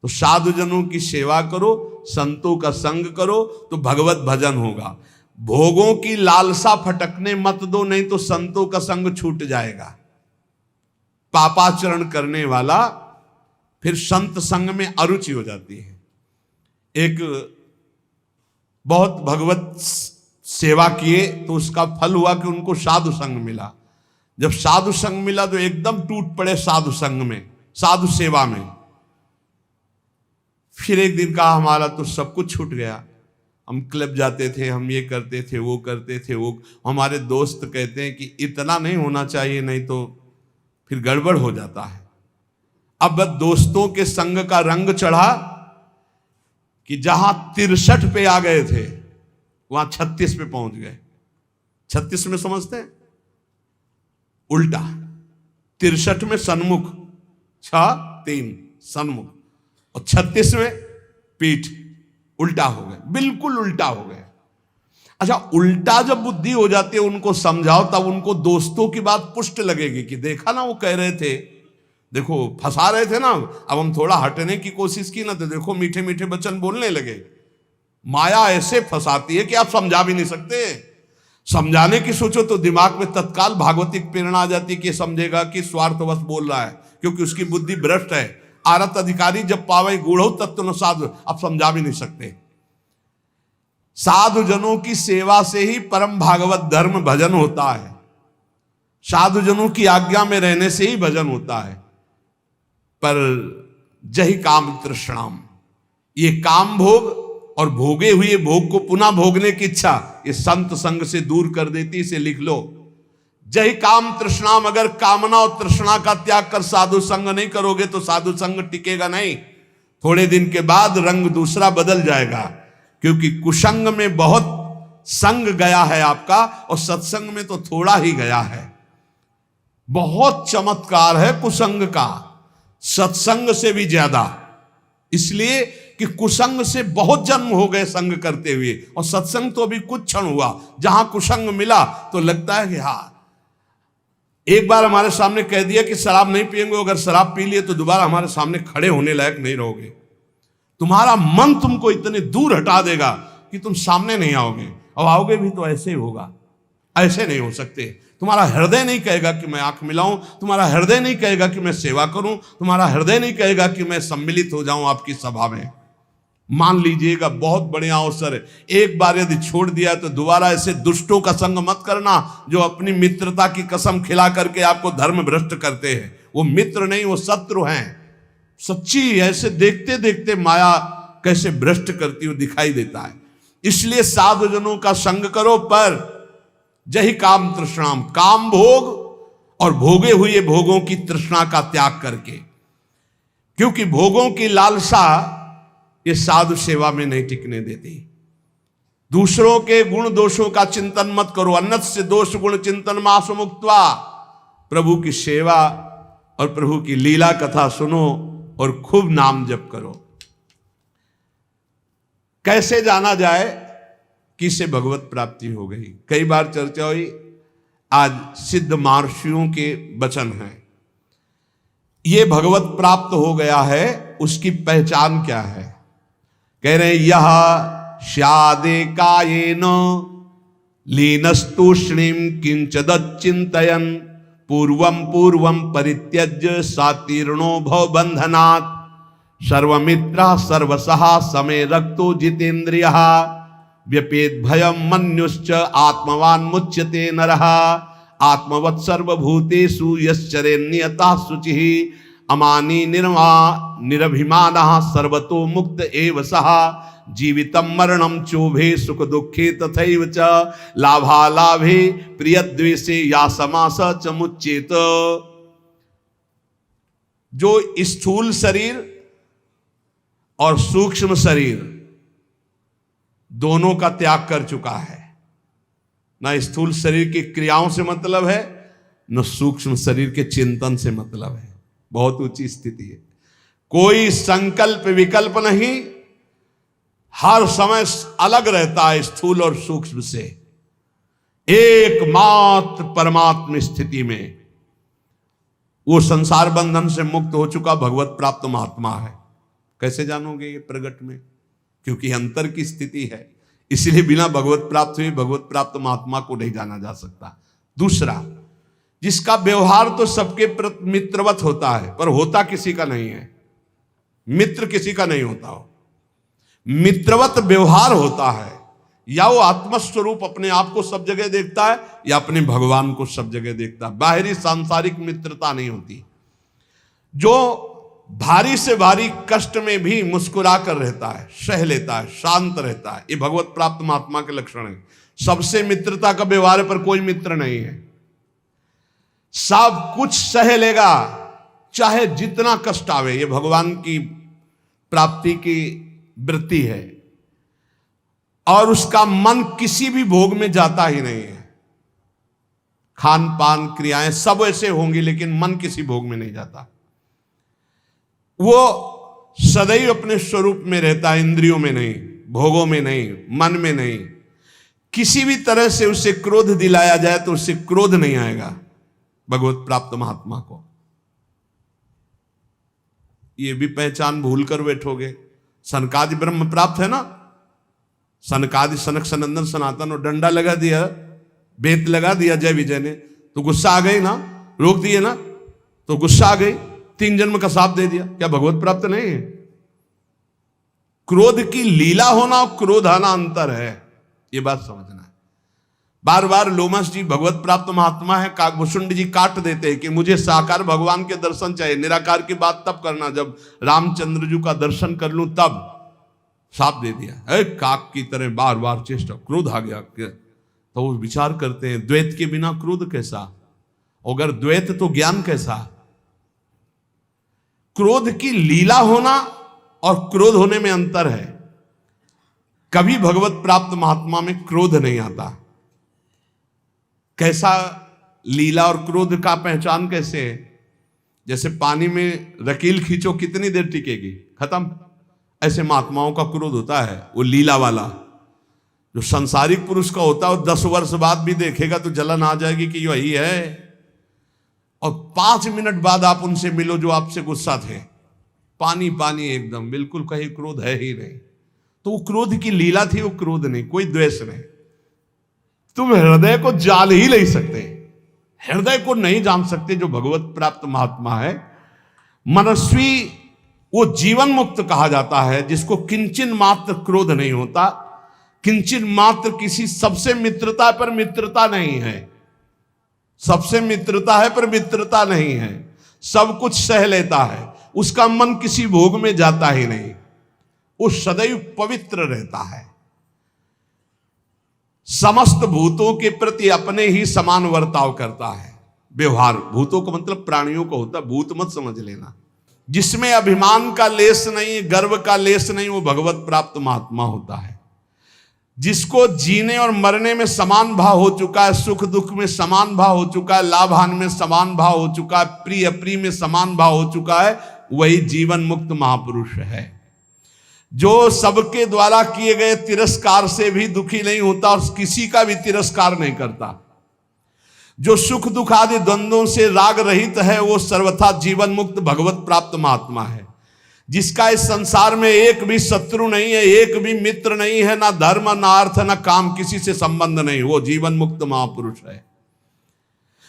तो साधुजनों की सेवा करो, संतों का संग करो, तो भगवत भजन होगा। भोगों की लालसा फटकने मत दो, नहीं तो संतों का संग छूट जाएगा। पापाचरण करने वाला फिर संत संग में अरुचि हो जाती है। एक बहुत भगवत सेवा किए तो उसका फल हुआ कि उनको साधु संग मिला। जब साधु संग मिला तो एकदम टूट पड़े साधु संग में, साधु सेवा में। फिर एक दिन कहा हमारा तो सब कुछ छूट गया, हम क्लब जाते थे, हम ये करते थे, वो करते थे। वो हमारे दोस्त कहते हैं कि इतना नहीं होना चाहिए, नहीं तो फिर गड़बड़ हो जाता है। अब दोस्तों के संग का रंग चढ़ा कि जहां 63 पे आ गए थे वहां 36 पे पहुंच गए। 36 में समझते हैं उल्टा, 63 में सन्मुख, 3 सन्मुख, और 36 में पीठ, उल्टा हो गए, बिल्कुल उल्टा हो गए। अच्छा, उल्टा जब बुद्धि हो जाती है उनको समझाओ, तब उनको दोस्तों की बात पुष्ट लगेगी कि देखा ना वो कह रहे थे, देखो फंसा रहे थे ना। अब हम थोड़ा हटने की कोशिश की ना तो देखो मीठे मीठे वचन बोलने लगे। माया ऐसे फंसाती है कि आप समझा भी नहीं सकते। समझाने की सोचो तो दिमाग में तत्काल भागवतिक प्रेरणा आ जाती है कि समझेगा कि स्वार्थवश बोल रहा है, क्योंकि उसकी बुद्धि भ्रष्ट है। आरत अधिकारी जब पावे गूढ़ो तत्व न साधु, आप समझा भी नहीं सकते। साधुजनों की सेवा से ही परम भागवत धर्म भजन होता है। साधुजनों की आज्ञा में रहने से ही भजन होता है। पर जहि काम तृष्णाम, ये काम भोग और भोगे हुए भोग को पुनः भोगने की इच्छा ये संत संग से दूर कर देती। इसे लिख लो, जय काम तृष्णाम। अगर कामना और तृष्णा का त्याग कर साधु संग नहीं करोगे तो साधु संग टिकेगा नहीं। थोड़े दिन के बाद रंग दूसरा बदल जाएगा, क्योंकि कुसंग में बहुत संग गया है आपका और सत्संग में तो थोड़ा ही गया है। बहुत चमत्कार है कुसंग का, सत्संग से भी ज्यादा। इसलिए कि कुसंग से बहुत जन्म हो गए संग करते हुए, और सत्संग तो अभी कुछ क्षण हुआ। जहां कुसंग मिला तो लगता है कि हाँ, एक बार हमारे सामने कह दिया कि शराब नहीं पिएंगे, अगर शराब पी लिए तो दोबारा हमारे सामने खड़े होने लायक नहीं रहोगे। तुम्हारा मन तुमको इतने दूर हटा देगा कि तुम सामने नहीं आओगे, और आओगे भी तो ऐसे ही होगा, ऐसे नहीं हो सकते। तुम्हारा हृदय नहीं कहेगा कि मैं आंख मिलाऊं, तुम्हारा हृदय नहीं कहेगा कि मैं सेवा करूं, तुम्हारा हृदय नहीं कहेगा कि मैं सम्मिलित हो जाऊं आपकी सभा में। मान लीजिएगा बहुत बढ़िया अवसर है। एक बार यदि छोड़ दिया तो दोबारा ऐसे दुष्टों का संग मत करना जो अपनी मित्रता की कसम खिला करके आपको धर्म भ्रष्ट करते हैं। वो मित्र नहीं, वो शत्रु हैं। सच्ची ऐसे देखते देखते माया कैसे भ्रष्ट करती हुई दिखाई देता है। इसलिए साधुजनों का संग करो, पर जहि काम तृष्णाम, काम भोग और भोगे हुए भोगों की तृष्णा का त्याग करके। क्योंकि भोगों की लालसा ये साधु सेवा में नहीं टिकने देती। दूसरों के गुण दोषों का चिंतन मत करो। अन्नस्य दोष गुण चिंतन मासु मुक्त्वा। प्रभु की सेवा और प्रभु की लीला कथा सुनो और खूब नाम जप करो। कैसे जाना जाए कि इसे भगवत प्राप्ति हो गई? कई बार चर्चा हुई। आज सिद्ध महर्षियों के वचन हैं। ये भगवत प्राप्त हो गया है, उसकी पहचान क्या है? कह रहे हैं, यह स्यादे कायेन लीनस्तूष्णीम किंचदच्चिंतयन् पूर्वं पूर्वं परित्यज्य सातीर्णो भव बंधनात् सर्वमित्रः सर्वसः समे रक्तो जितेन्द्रियः व्यपेत भयं मन्युश्च आत्मवान् मुच्यते नरः आत्मवत् सर्वभूतेषु यश्चरेन्नियतः शुचिः अमानी निरभिमानः सर्वतो मुक्त एव सः जीवितं मरणं चोभे सुख दुखे तथैव च लाभालाभे प्रियद्वेषे या समास च मुच्येत। जो स्थूल शरीर और सूक्ष्म शरीर दोनों का त्याग कर चुका है, ना स्थूल शरीर की क्रियाओं से मतलब है, न सूक्ष्म शरीर के चिंतन से मतलब है। बहुत ऊंची स्थिति है। कोई संकल्प विकल्प नहीं, हर समय अलग रहता है स्थूल और सूक्ष्म से। एकमात्र परमात्म स्थिति में वो संसार बंधन से मुक्त हो चुका भगवत प्राप्त महात्मा है। कैसे जानोगे ये प्रगट में? क्योंकि अंतर की स्थिति है, इसलिए बिना भगवत प्राप्त हुए भगवत प्राप्त महात्मा को नहीं जाना जा सकता। दूसरा, जिसका व्यवहार तो सबके प्रति मित्रवत होता है, पर होता किसी का नहीं है, मित्र किसी का नहीं होता हो। मित्रवत व्यवहार होता है, या वो आत्मस्वरूप अपने आप को सब जगह देखता है या अपने भगवान को सब जगह देखता है। बाहरी सांसारिक मित्रता नहीं होती। जो भारी से भारी कष्ट में भी मुस्कुरा कर रहता है, सह लेता है, शांत रहता है, ये भगवत प्राप्त महात्मा के लक्षण है। सबसे मित्रता का व्यवहार पर कोई मित्र नहीं है, सब कुछ सह लेगा चाहे जितना कष्ट आवे। ये भगवान की प्राप्ति की वृत्ति है, और उसका मन किसी भी भोग में जाता ही नहीं है। खान पान क्रियाएं सब ऐसे होंगी, लेकिन मन किसी भोग में नहीं जाता। वो सदैव अपने स्वरूप में रहता है, इंद्रियों में नहीं, भोगों में नहीं, मन में नहीं। किसी भी तरह से उसे क्रोध दिलाया जाए तो उससे क्रोध नहीं आएगा भगवत प्राप्त महात्मा को। ये भी पहचान भूल कर बैठोगे। सनकादि ब्रह्म प्राप्त है ना, सनकादि सनक सनंदन सनातन, और डंडा लगा दिया, बेत लगा दिया जय विजय ने, तो गुस्सा आ गई ना, रोक दिए ना, तो गुस्सा आ गई, 3 जन्म का साथ दे दिया। क्या भगवत प्राप्त नहीं है? क्रोध की लीला होना और क्रोध आना अंतर है, ये बात समझना है। बार बार लोमस जी भगवत प्राप्त महात्मा है, काकभूषुंड जी काट देते हैं कि मुझे साकार भगवान के दर्शन चाहिए, निराकार की बात तब करना जब रामचंद्र जी का दर्शन कर लूं तब। साप दे दिया, काक की तरह बार बार चेष्टा, क्रोध आ गया। तो वो विचार करते हैं, द्वैत के बिना क्रोध कैसा, अगर द्वैत तो ज्ञान कैसा। क्रोध की लीला होना और क्रोध होने में अंतर है। कभी भगवत प्राप्त महात्मा में क्रोध नहीं आता। कैसा लीला और क्रोध का पहचान कैसे है? जैसे पानी में रकील खींचो, कितनी देर टिकेगी, खत्म। ऐसे महात्माओं का क्रोध होता है, वो लीला वाला। जो संसारिक पुरुष का होता है वो 10 वर्ष बाद भी देखेगा तो जलन आ जाएगी कि यही है, और 5 मिनट बाद आप उनसे मिलो जो आपसे गुस्सा थे, पानी पानी एकदम, बिल्कुल कहीं क्रोध है ही नहीं। तो वो क्रोध की लीला थी, वो क्रोध नहीं, कोई द्वेष नहीं। तुम हृदय को जान ही नहीं सकते, हृदय को नहीं जान सकते जो भगवत प्राप्त महात्मा है। मनस्वी वो जीवन मुक्त कहा जाता है, जिसको किंचन मात्र क्रोध नहीं होता, किंचन मात्र किसी सबसे मित्रता पर मित्रता नहीं है, सबसे मित्रता है पर मित्रता नहीं है, सब कुछ सह लेता है, उसका मन किसी भोग में जाता ही नहीं, वो सदैव पवित्र रहता है। समस्त भूतों के प्रति अपने ही समान वर्ताव करता है। व्यवहार भूतों का मतलब प्राणियों का होता है, भूत मत समझ लेना। जिसमें अभिमान का लेस नहीं, गर्व का लेस नहीं, वो भगवत प्राप्त महात्मा होता है। जिसको जीने और मरने में समान भाव हो चुका है, सुख दुख में समान भाव हो चुका है, लाभ हानि में समान भाव हो चुका है, प्रिय अप्रिय में समान भाव हो चुका है, वही जीवन मुक्त महापुरुष है। जो सबके द्वारा किए गए तिरस्कार से भी दुखी नहीं होता और किसी का भी तिरस्कार नहीं करता, जो सुख दुख आदि द्वंद्वों से राग रहित है, वो सर्वथा जीवन मुक्त भगवत प्राप्त महात्मा है। जिसका इस संसार में एक भी शत्रु नहीं है, एक भी मित्र नहीं है, ना धर्म ना अर्थ ना काम, किसी से संबंध नहीं, वो जीवन मुक्त महापुरुष है।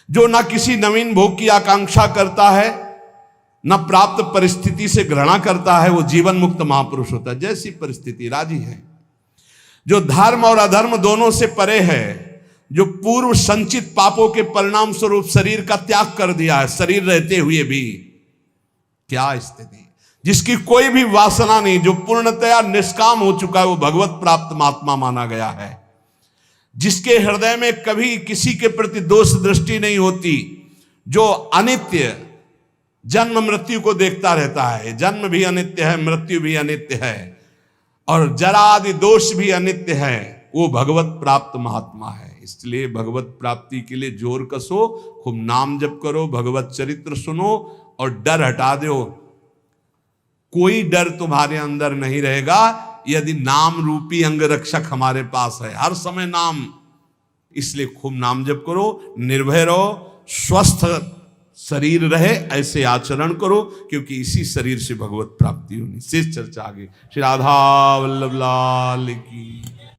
जो ना किसी नवीन भोग की आकांक्षा करता है, ना प्राप्त परिस्थिति से घृणा करता है, वो जीवन मुक्त महापुरुष होता है। जैसी परिस्थिति राजी है, जो धर्म और अधर्म दोनों से परे है, जो पूर्व संचित पापों के परिणाम स्वरूप शरीर का त्याग कर दिया है, शरीर रहते हुए भी। क्या स्थिति, जिसकी कोई भी वासना नहीं, जो पूर्णतया निष्काम हो चुका है, वो भगवत प्राप्त महात्मा माना गया है। जिसके हृदय में कभी किसी के प्रति दोष दृष्टि नहीं होती, जो अनित्य जन्म मृत्यु को देखता रहता है, जन्म भी अनित्य है, मृत्यु भी अनित्य है, और जरा आदि दोष भी अनित्य है, वो भगवत प्राप्त महात्मा है। इसलिए भगवत प्राप्ति के लिए जोर कसो, खूब नाम जप करो, भगवत चरित्र सुनो और डर हटा दो। कोई डर तुम्हारे अंदर नहीं रहेगा यदि नाम रूपी अंग रक्षक हमारे पास है, हर समय नाम। इसलिए खूब नाम जप करो, निर्भय रहो, स्वस्थ शरीर रहे ऐसे आचरण करो, क्योंकि इसी शरीर से भगवत प्राप्ति होनी। शेष चर्चा आगे। श्री राधा वल्लभ लाल की।